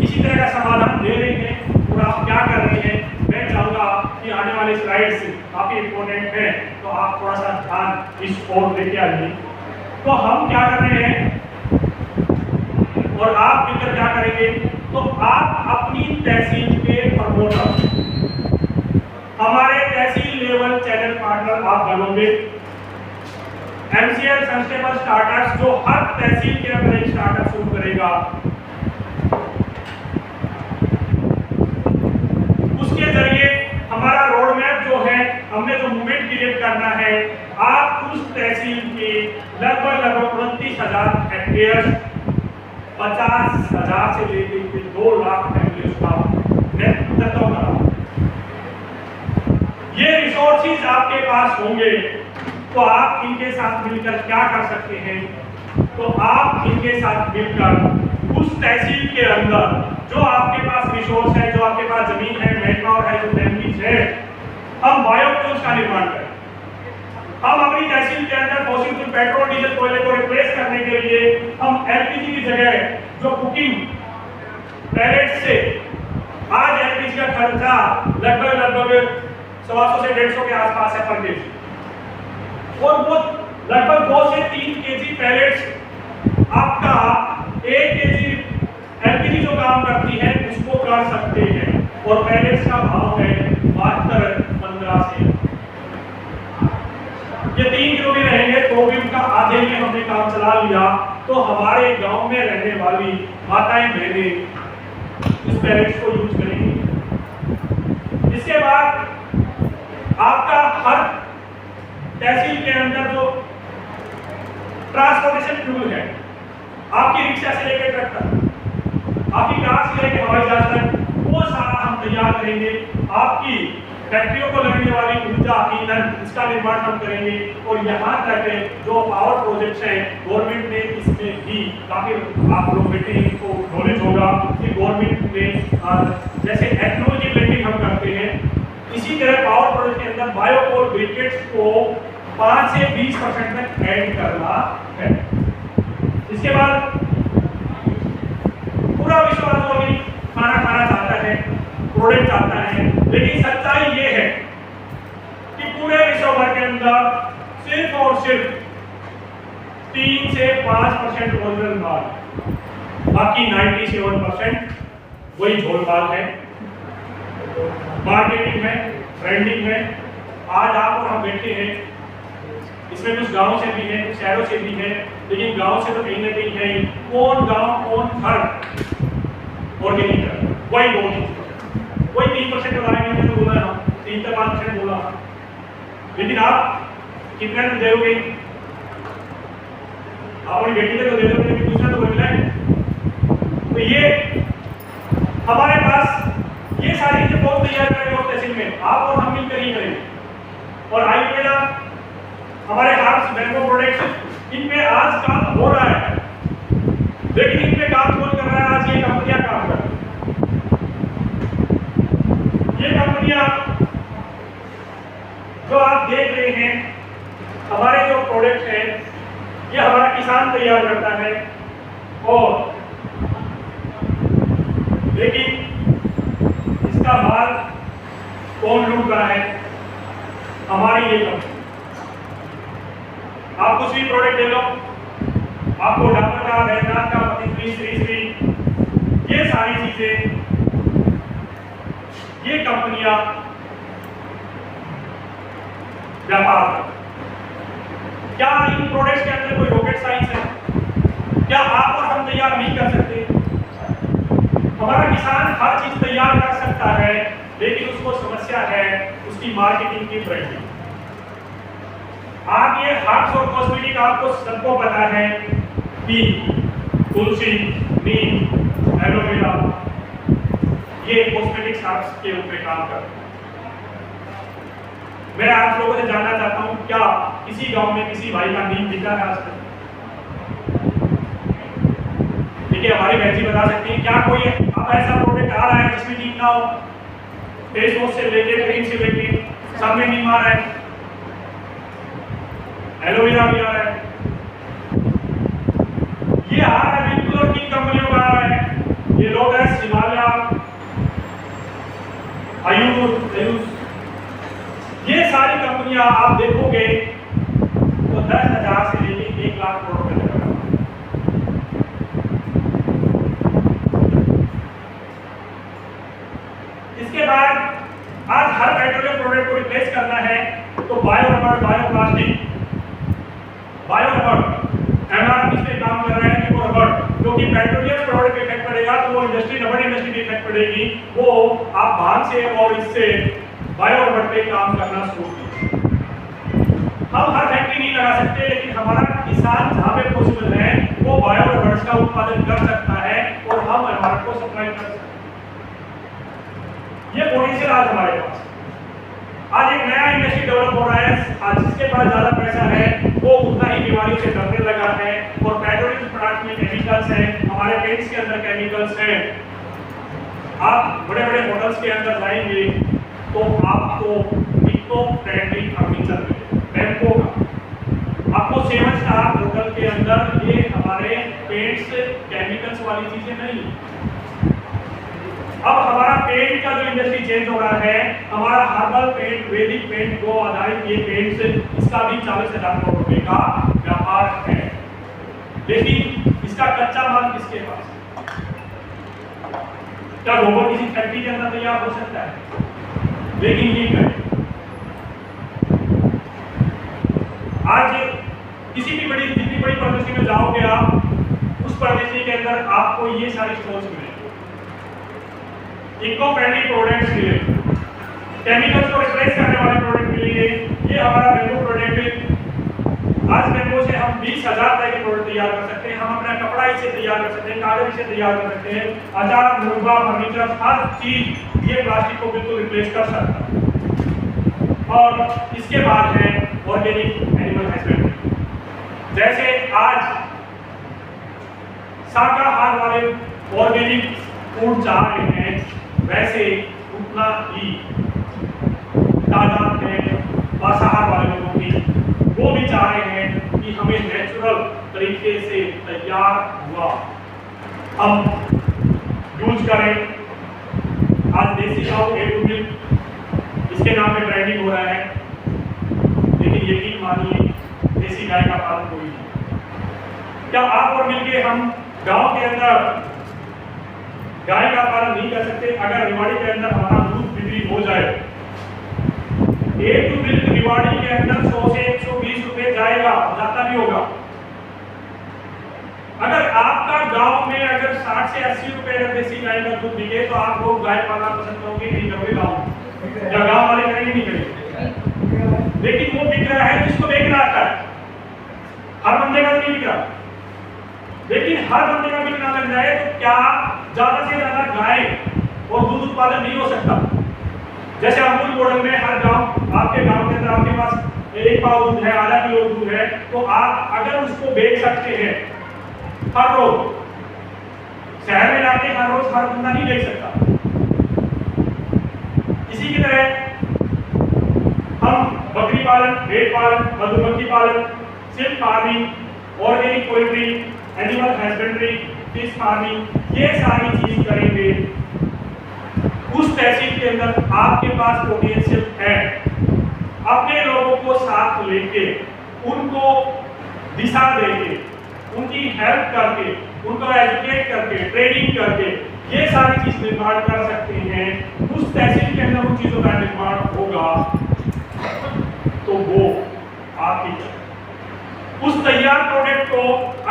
इसी तरह का समाधान दे रहे हैं और आप क्या कर रहे हैं? मैं चाहूंगा कि आने वाले स्लाइड्स काफी इंपॉर्टेंट है, तो आप थोड़ा सा ध्यान इस ओर लेके आइए। तो हम क्या कर रहे हैं और आप मिलकर क्या करेंगे? तो आप अपनी तहसील के प्रमोटर, हमारे तहसील लेवल चैनल पार्टनर आप बनोगे। MCL सस्टेनेबल स्टार्टअप्स जो हर तहसील के अंदर एक स्टार्टअप शुरू करेगा, उसके जरिए हमारा रोड मैप जो है, हमने जो मूवमेंट क्रिएट करना है, आप उस तहसील के लगभग 29,000 हेक्टेयर 50,000 से लेकर 2 लाख फैमिली का नेतृत्व करा। ये रिसोर्सेज आपके पास होंगे तो आप इनके साथ मिलकर क्या कर सकते हैं? तो आप इनके साथ मिलकर उस तहसील के अंदर जो आपके पास रिसोर्स है, जो आपके पास जमीन है, मैनपावर है, जो फैमिलीज है, हम बायोफ्यूल्स का निर्माण करें। हम अपनी तहसील के अंदर फॉसिल फ्यूल पेट्रोल डीजल कोयले को रिप्लेस करने के लिए हम एलपीजी की जगह जो कुकिंग पैलेट से, आज एलपीजी का खर्चा लगभग 125 से 150 के आसपास है पर केजी, और वो लगभग 2 से 3 केजी पैलेट्स आपका 1 केजी एलपीजी जो काम करती है उसको कर सकते हैं, और पैलेट्स का भाव है मात्र 15 से। ये 3 किलो भी रहेंगे तो भी उनका आधे में हमने काम चला लिया, तो हमारे गांव में रहने वाली माताएं बहनें इस पैलेट्स को यूज करेंगी। इसके बाद आपका हर तहसील के अंदर जो ट्रांसपोर्टेशन फ्यूल है, आपकी रिक्शा से लेकर ट्रक तक, आपकी कार से लेकर हवाई जहाज तक, वो सारा हम तैयार करेंगे। आपकी फैक्ट्रियों को लगने वाली ऊर्जा ईंधन, इसका निर्माण हम करेंगे। और यहाँ तक जो पावर प्रोजेक्ट्स हैं, गवर्नमेंट ने इसमें भी काफी, आप लोग बैठे हैं इनको नॉलेज होगा कि गवर्नमेंट ने जैसे टेक्नोलॉजी ब्लेंडिंग हम करते हैं, इसी तरह पावर प्रोजेक्ट के अंदर बायोकोल ब्रिकेट्स को 5 से 20% तक ऐड करना है। इसके बाद पूरा विश्व खाना खाना चाहता है, प्रोडक्ट चाहता है, लेकिन सच्चाई ये है कि पूरे विश्व भर के अंदर सिर्फ और सिर्फ 3 से 5% ओरिजिनल माल, बाकी 97% वही झोल माल है। मार्केटिंग में, ब्रांडिंग में आज आप और हम बैठे हैं, इसमें कुछ गांव से भी है, कुछ शहरों से भी है, लेकिन गांव से तो कहीं ना कहीं है। कौन गांव, कौन घर ऑर्गेनिक है। वही 3% बताएंगे, मैंने तो बोला ना 3 से 5% बोला, लेकिन आप कितने में दोगे? आप अपनी बेटी को दे दोगे, लेकिन दूसरा तो कोई मिला। तो ये हमारे पास ये सारी चीजें बहुत तैयार करेंगे उस तहसील में, आप और हम मिलकर ही करेंगे। और आइए ना हमारे हार्ट्स बैंको प्रोडक्ट्स, इनमें आज काम हो रहा है, लेकिन इनमें काम कौन कर रहा है? आज ये कंपनियां काम कर रही हैं। ये कंपनियां जो आप देख रहे हैं, हमारे जो प्रोडक्ट है ये हमारा किसान तैयार करता है, और लेकिन इसका माल कौन लूट रहा है? हमारी ये कंपनी। आप कुछ भी प्रोडक्ट ले लो, आपको डाबर का, बैद्यनाथ का, पतंजलि, श्री श्री, ये सारी चीजें ये कंपनियां व्यापार करती। क्या इन प्रोडक्ट्स के अंदर कोई रॉकेट साइंस है? क्या आप और हम तैयार नहीं कर सकते? हमारा किसान हर चीज तैयार कर सकता है, लेकिन उसको समस्या है उसकी मार्केटिंग की ब्रांडिंग। आप ये हर्ब्स और कॉस्मेटिक आपको सबको पता है कि तुलसी, नीम, एलोवेरा, ये कॉस्मेटिक्स हर्ब्स के ऊपर काम करते हैं। मैं आप लोगों से जानना चाहता हूं, क्या किसी गांव में किसी भाई का नीम दिखा है आज तक? देखिए हमारी बहन जी बता सकती है, क्या कोई अब ऐसा प्रोडक्ट आ रहा है जिसमें नीम ना हो? फेस वॉश से लेके क्रीम से लेके सब में नीम आ रहा है, एलोवेरा भी आ रहा है, ये आ रहा है बिल्कुल, और किन कंपनियों का आ रहा है? ये लोटस, हिमालय, आयुष, ये सारी कंपनियां आप देखोगे तो 10,000 से लेके 1 लाख करोड़ रुपए तक। इसके बाद आज हर पेट्रोलियम प्रोडक्ट को रिप्लेस करना है तो bio rubber, bio plastic, bio rubber MRP पे काम कर रहा है कि वो रबर, क्योंकि पेट्रोलियम प्रोडक्ट पे इफेक्ट पड़ेगा तो वो इंडस्ट्री, रबर इंडस्ट्री पे इफेक्ट पड़ेगी, वो आप भांग से और इससे बायो रबर पे काम करना शुरू कीजिए। हम हर फैक्ट्री नहीं लगा सकते, लेकिन हमारा किसान जहां पे पॉसिबल है वो बायो रबर्स का उत्पादन कर सकता है और हम एनवायरमेंट को सप्लाई कर सकते हैं। ये पोटेंशियल आज हमारे पास। आज एक नया इंडस्ट्री डेवलप हो रहा है, आज जिसके पास ज्यादा पैसा है वो उतना ही बीमारियों से डरने लगा है, और पेट्रोलियम प्रोडक्ट में केमिकल्स हैं, हमारे पेंट्स के अंदर केमिकल्स हैं। आप बड़े बड़े होटल्स के अंदर जाएंगे तो आपको इको फ्रेंडली फर्नीचर बैंको का, आपको 7 स्टार होटल के अंदर ये हमारे पेंट्स केमिकल्स वाली चीजें नहीं। अब हमारा पेंट का जो इंडस्ट्री चेंज हो रहा है, हमारा हर्बल पेंट, वैदिक पेंट को आधारित ये पेंट्स, इसका भी 40,000 करोड़ रुपए का व्यापार है, लेकिन इसका कच्चा माल किसके पास? क्या गोबर किसी फैक्ट्री के अंदर तैयार हो सकता है? लेकिन ये करें। आज किसी भी जितनी बड़ी प्रदर्शनी में जाओगे आप, उस प्रदर्शनी के अंदर आपको ये सारी स्टोर्स मिलेंगे, इको फ्रेंडली प्रोडक्ट्स मिलेंगे, केमिकल्स को रिप्लेस करने वाले प्रोडक्ट मिलेंगे। ये हमारा बैंको प्रोडक्ट है। आज बैंको से हम 20,000 तरह के प्रोडक्ट तैयार कर सकते हैं, हम अपना कपड़ा इससे तैयार कर सकते हैं, कागज इससे तैयार कर सकते हैं, अचार, मुरब्बा, फर्नीचर, हर चीज ये प्लास्टिक को बिल्कुल रिप्लेस कर सकता है। और इसके बाद है ऑर्गेनिक एनिमल हस्बेंड्री। जैसे आज शाकाहार वाले ऑर्गेनिक फूड चाह रहे हैं, वैसे उतना ही तादाद है मांसाहार वाले लोगों की, वो भी चाह रहे हैं कि हमें नेचुरल तरीके से तैयार हुआ हम यूज करें। आज देसी गाँव मिल्क, इसके नाम पे ब्रांडिंग हो रहा है, लेकिन यकीन मानिए देसी गाय का पालन कोई नहीं। क्या आप और मिलके हम गांव के अंदर गाय का पालन नहीं कर सकते? अगर रिवाड़ी के अंदर हमारा दूध बिक्री हो जाए, एक मिल्क रिवाड़ी के अंदर 100 से 120 रुपए जाएगा, ज्यादा भी होगा। अगर आपका गांव में अगर 60 से 80 रुपए अगर देसी गाय का दूध बिके तो आप लोग गाय पालना पसंद करोगे नहीं करोगे? गाँव या गाँव वाले करेंगे नहीं करेंगे? लेकिन वो बिक रहा है जिसको बेचना आता है, हर बंदे का नहीं बिक रहा। लेकिन हर बंदे का बिकना लग जाए तो क्या ज्यादा से ज्यादा गाय और दूध उत्पादन नहीं हो सकता? जैसे अमूल मॉडल में हर गांव, आपके गांव के अंदर आपके पास 1 पाव दूध है, आधा किलो दूध है, तो आप अगर उसको बेच सकते हैं हर रोज, शहर में जाके हर रोज हर बंदा नहीं बेच सकता। इसी की तरह हम बकरी पालन, भेड़ पालन, मधुमक्खी पालन, silk farming, organic poultry, animal husbandry, fish farming, ये सारी चीज करेंगे। उस तहसील के अंदर आपके पास पोटेंशियल है, अपने लोगों को साथ लेके उनको दिशा देके, उनकी हेल्प करके, उनको एजुकेट करके, ट्रेनिंग करके ये सारी चीज निर्माण कर सकते हैं। उस तहसील के अंदर उन चीजों का निर्माण होगा तो वो आपकी उस तैयार प्रोडक्ट को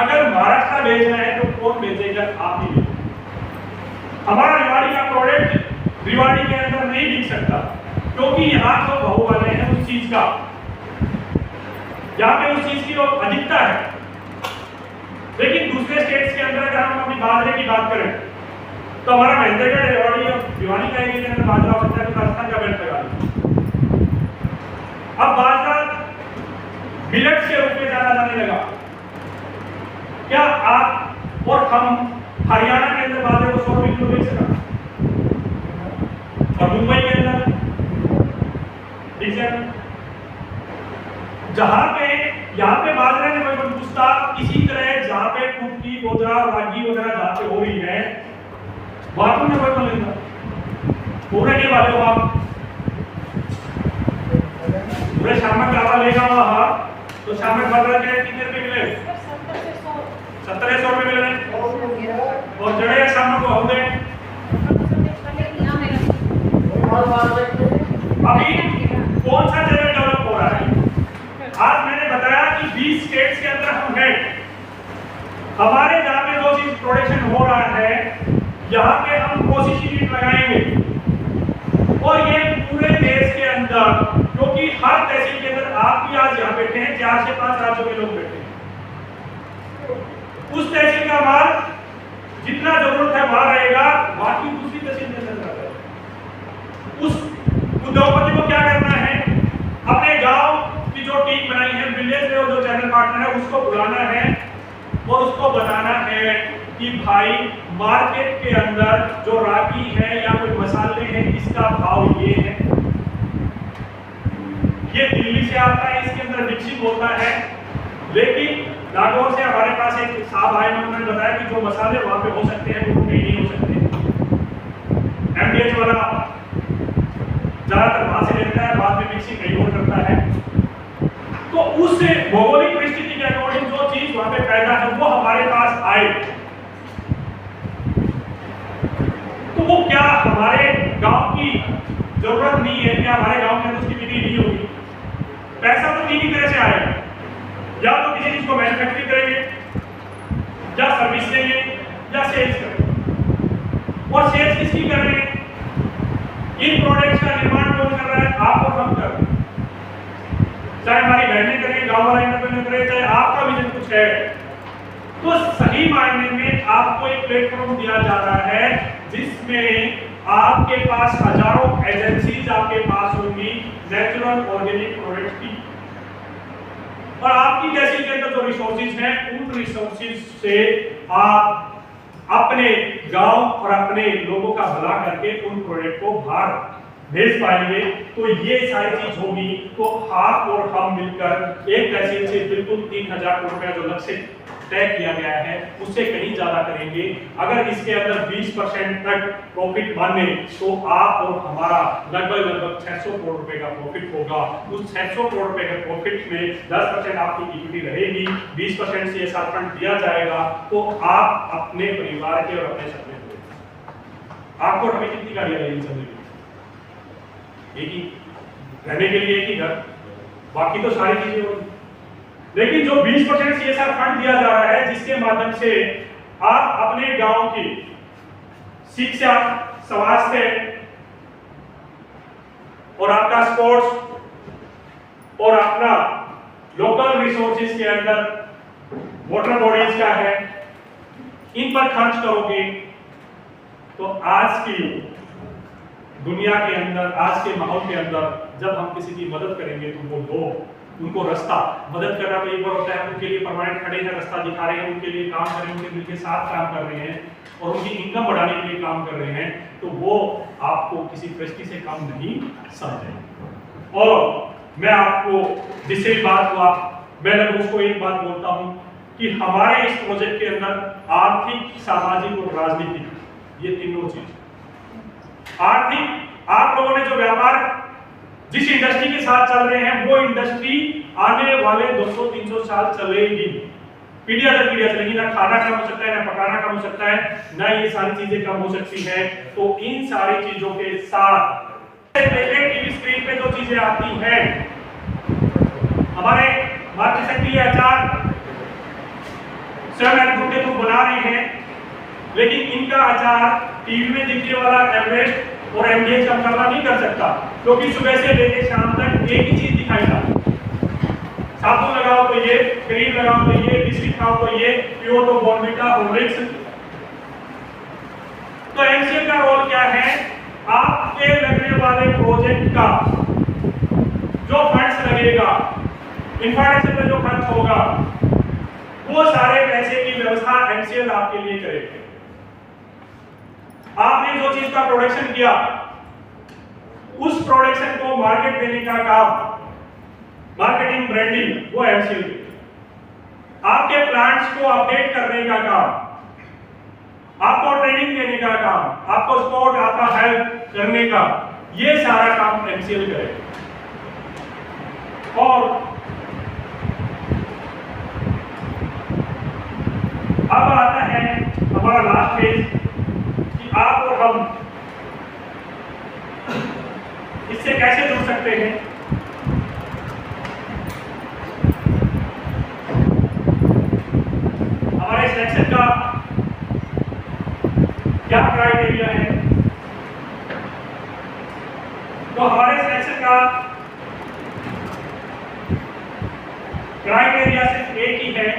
अगर महाराष्ट्र भेजना है तो कौन भेजेगा? आप ही भेजेगा। हमारा रिवाड़ी का प्रोडक्ट रिवाड़ी के अंदर नहीं बिक सकता क्योंकि यहाँ जो भाव वाले हैं उस चीज का, यहाँ पे उस चीज की अधिकता है। लेकिन दूसरे स्टेट्स के अंदर अगर हम अपनी बाजरे की बात करें तो हमारा महेंद्रगढ़, रेवाड़ी और भिवानी का एरिया के अंदर बाजरा हो सकता है तो राजस्थान का बेल्ट लगा लीजिए। अब बाजरा मिलेट के रूप में जाना जाने लगा। क्या आप और हम हरियाणा के अंदर बाजरे को 100 रुपए किलो बेच सकते हैं? और मुंबई के अंदर जहां पे यहाँ पे बाजरे ने कोई पूछता, इसी तरह जहां पे कुटकी, गोदरा, रागी वगैरह जहां पे हो रही है वहां तो कोई बोलेगा पूरे के वाले हो आप पूरे शाम में चावल लेगा वहां तो शाम में बाजरा के कितने रुपए मिले? 1700 रुपए मिल रहे। और जड़े शाम को होंगे अभी कौन सा जगह डेवलप हो रहा है? आज मैंने बताया कि 20 स्टेट्स के अंदर हम हैं। हमारे जहाँ पे जो चीज प्रोडक्शन हो रहा है यहाँ पे हम कोशिश यूनिट लगाएंगे और ये पूरे देश के अंदर, क्योंकि हर तहसील के अंदर आप भी आज यहाँ बैठे हैं, 4 से 5 राज्यों के लोग बैठे हैं। उस तहसील का माल जितना जरूरत है वहां रहेगा, बाकी दूसरी तहसील में चल रहा है। उस उद्योगपति को क्या करना है? अपने गांव की जो टीम बनाई है, विलेज में जो चैनल पार्टनर है उसको बुलाना है और उसको बताना है कि भाई मार्केट के अंदर जो रागी है या कोई मसाले हैं इसका भाव ये है, ये दिल्ली से आता है, इसके अंदर मिक्सिंग होता है। लेकिन नागौर से हमारे पास एक साहब आए, उन्होंने बताया कि जो मसाले वहां पे हो सकते हैं वो कहीं नहीं हो सकते। एमडीएच वाला ज्यादातर वहां से लेता है, बाद में मिक्सिंग कहीं और करता है। तो उस भौगोलिक परिस्थिति के अकॉर्डिंग जो चीज वहां पे पैदा है वो हमारे पास आए तो वो क्या हमारे गांव की जरूरत नहीं है? क्या हमारे गांव में उसकी बिक्री नहीं होगी? पैसा तो तीन ही तरह से आएगा, या तो किसी चीज को मैन्युफैक्चरिंग करेंगे, या सर्विस देंगे, या सेल्स करेंगे। और सेल्स किसकी कर रहे हैं? इन प्रोडक्ट्स का निर्माण कौन कर रहा है? आप और हम कर रहे हैं। चाहे हमारी बहनें करें, गांव वाला इंटरप्रेन्योर करे, चाहे आपका विजन कुछ है, तो सही मायने में आपको एक प्लेटफॉर्म दिया जा रहा है जिसमें आपके पास हजारों एजेंसीज आपके पास होंगी नेचुरल ऑर्गेनिक प्रोडक्ट्स की, और आपकी तहसील के अंदर जो रिसोर्सेज हैं उन रिसोर्सेज से आप अपने गांव और अपने लोगों का भला करके उन प्रोडक्ट को बाहर भेज पाएंगे। तो ये सारी चीज होगी तो आप और हम मिलकर एक तहसील से बिल्कुल 3000 करोड़ रुपया जो लक्ष्य तय किया गया है उससे कहीं ज्यादा करेंगे। अगर इसके अंदर 20% तक प्रॉफिट माने तो आप और हमारा लगभग 600 करोड़ रुपए का प्रॉफिट होगा। उस 600 करोड़ रुपए के प्रॉफिट में 10% आपकी इक्विटी रहेगी, 20% CSR फंड दिया जाएगा, तो आप अपने परिवार के और अपने सपने पूरे। आपको हमें कितनी गाड़ियां लेनी चाहिए? एक ही, रहने के लिए एक ही घर, बाकी तो सारी चीजें होगी। लेकिन जो 20% CSR फंड दिया जा रहा है जिसके माध्यम से आप अपने गांव की शिक्षा, स्वास्थ्य और आपका स्पोर्ट्स और अपना लोकल रिसोर्सेज के अंदर वाटर बॉडीज क्या है, इन पर खर्च करोगे तो आज की दुनिया के अंदर, आज के माहौल के अंदर जब हम किसी की मदद करेंगे तो वो लोग, उनको रास्ता, मदद करना तो एक बार होता है, उनके लिए परमानेंट खड़े हैं, रास्ता दिखा रहे हैं, उनके लिए काम कर रहे हैं, उनके साथ काम कर रहे हैं और उनकी इनकम बढ़ाने के लिए काम कर रहे हैं, तो वो आपको किसी दृष्टि से कम नहीं समझेंगे। और मैं आपको जिससे भी बात हुआ, मैं लगभग उसको एक बात बोलता हूं कि हमारे इस प्रोजेक्ट के अंदर आर्थिक, सामाजिक और राजनीतिक, ये तीनों चीज। आर्थिक, आप लोगों ने जो व्यापार जिस इंडस्ट्री के साथ चल रहे हैं वो इंडस्ट्री आने वाले 200-300 साल चलेगी, पीढ़ियां दर पीढ़ियां चलेगी। ना खाना कम हो सकता है, ना पकाना कम हो सकता है, ना ये सारी चीजें कम हो सकती हैं। तो इन सारी चीजों के साथ टीवी स्क्रीन पे जो चीजें आती हैं, हमारे मातृशक्ति आचार स्वयं एग्रो के थ्रू बना रहे हैं, लेकिन इनका आचार टीवी में दिखने वाला एवरेस्ट और एमडीएच कम करना नहीं कर सकता, क्योंकि सुबह से लेकर शाम तक एक ही चीज दिखाएगा। साबुन लगाओ तो ये, क्रीम लगाओ तो ये, बिस्किट खाओ तो ये, पियो तो बॉर्नविटा, हॉर्लिक्स। तो एमसीएल का रोल क्या है? आपके लगने वाले प्रोजेक्ट का जो फंड्स लगेगा, इंफ्रास्ट्रक्चर पे जो खर्च होगा, वो सारे पैसे की व्यवस्था एमसीएल आपके लिए करेगा। आपने जो चीज का प्रोडक्शन किया, उस प्रोडक्शन को मार्केट देने का काम, मार्केटिंग, ब्रांडिंग, वो एमसीएल करेगा। आपके प्लांट्स को अपडेट करने का काम, आपको ट्रेनिंग देने का काम, आपको सपोर्ट, आपका हेल्प करने का, ये सारा काम एमसीएल करेगा। और अब आता है हमारा लास्ट फेज कि आप और हम इससे कैसे जुड़ सकते हैं। हमारे सिलेक्शन का क्या क्राइटेरिया है? तो हमारे सिलेक्शन का क्राइटेरिया सिर्फ एक ही है,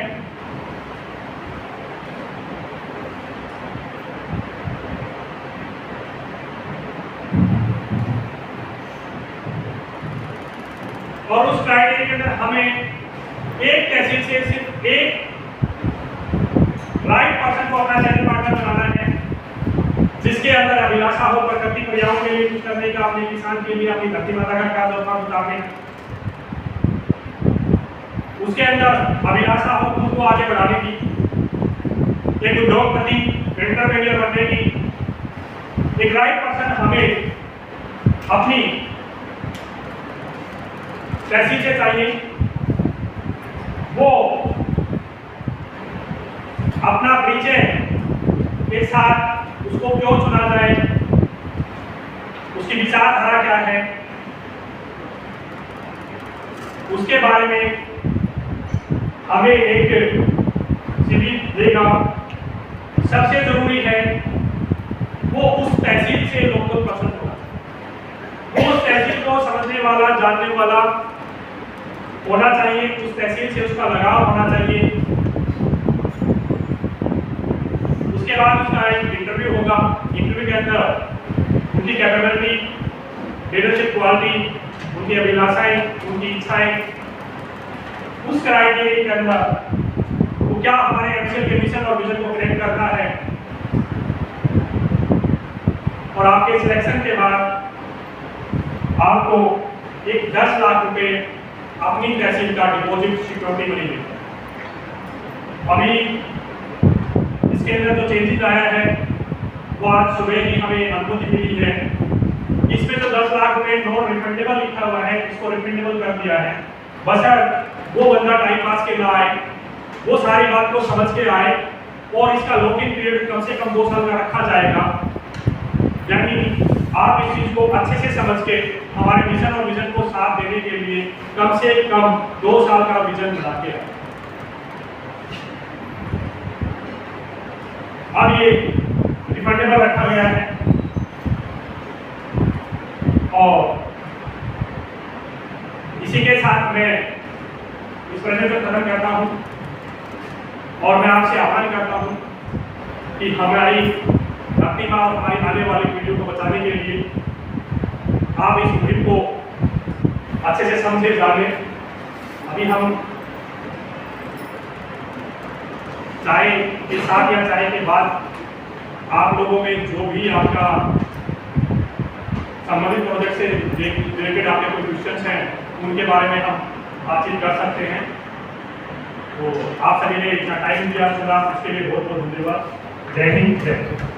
और उस क्राइटेरिया के अंदर हमें एक तहसील से सिर्फ एक राइट पर्सन को अपना चैनल पार्टनर बनाना है, जिसके अंदर अभिलाषा हो प्रकृति पर्यावरण के लिए कुछ करने का, अपने किसान के लिए, अपनी धरती माता का ख्याल रखना उतारने, उसके अंदर अभिलाषा हो खुद को आगे बढ़ाने की, एक उद्योगपति, एंटरप्रेन्योर बनने की। एक राइट पर्सन हमें अपनी तहसील से चाहिए, वो अपना परिचय के साथ उसको क्यों चुना जाए, उसकी विचारधारा क्या है, उसके बारे में हमें एक सीवी देगा। सबसे जरूरी है वो उस तहसील से लोकल पर्सन होगा, वो उस तहसील को समझने वाला, जानने वाला होना चाहिए, उस तहसील से उसका लगाव होना चाहिए। उसके बाद उसका एक इंटरव्यू होगा, इंटरव्यू के अंदर उनकी कैपेबिलिटी, लीडरशिप क्वालिटी, उनकी अभिलाषाएं, उनकी इच्छाएं, उस क्राइटेरिया के अंदर वो क्या हमारे एमसीएल के मिशन और विजन को कनेक्ट करता है। और आपके सिलेक्शन के बाद आपको एक 10 लाख रुपए अपनी तहसील का डिपॉजिट सिक्योरिटी मनी मिलता है। अभी इसके अंदर जो चेंजेस आया है वो आज सुबह ही हमें अनुमति मिली है। इसमें जो 10 लाख रुपए नॉन रिफंडेबल लिखा हुआ है, इसको रिफंडेबल कर दिया है। बशर्ते वो बंदा टाइम पास के ना आए, वो सारी बात को समझ के आए, और इसका लॉकिंग पीरियड कम से कम 2 साल का रखा जाएगा। यानी आप इस चीज को अच्छे से समझ के हमारे मिशन और विजन को साथ देने के लिए कम से कम 2 साल का विजन बना के अब ये रिफंडेबल रखा गया है और इसी के साथ मैं इस प्रेजेंटेशन खत्म करता हूँ और मैं आपसे आह्वान करता हूँ कि हमारी प्रतिभा और हमारी आने वाली पीढ़ियों को बचाने के लिए आप इस मुहिम को अच्छे से समझे जाने। अभी हम चाय के साथ या चाय के बाद आप लोगों में जो भी आपका संबंधित प्रोजेक्ट से रिलेटेड आपके कोई क्वेश्चंस हैं उनके बारे में हम बातचीत कर सकते हैं। तो आप सभी ने इतना टाइम दिया सुना, उसके लिए बहुत बहुत धन्यवाद। जय हिंद, जय हिंद।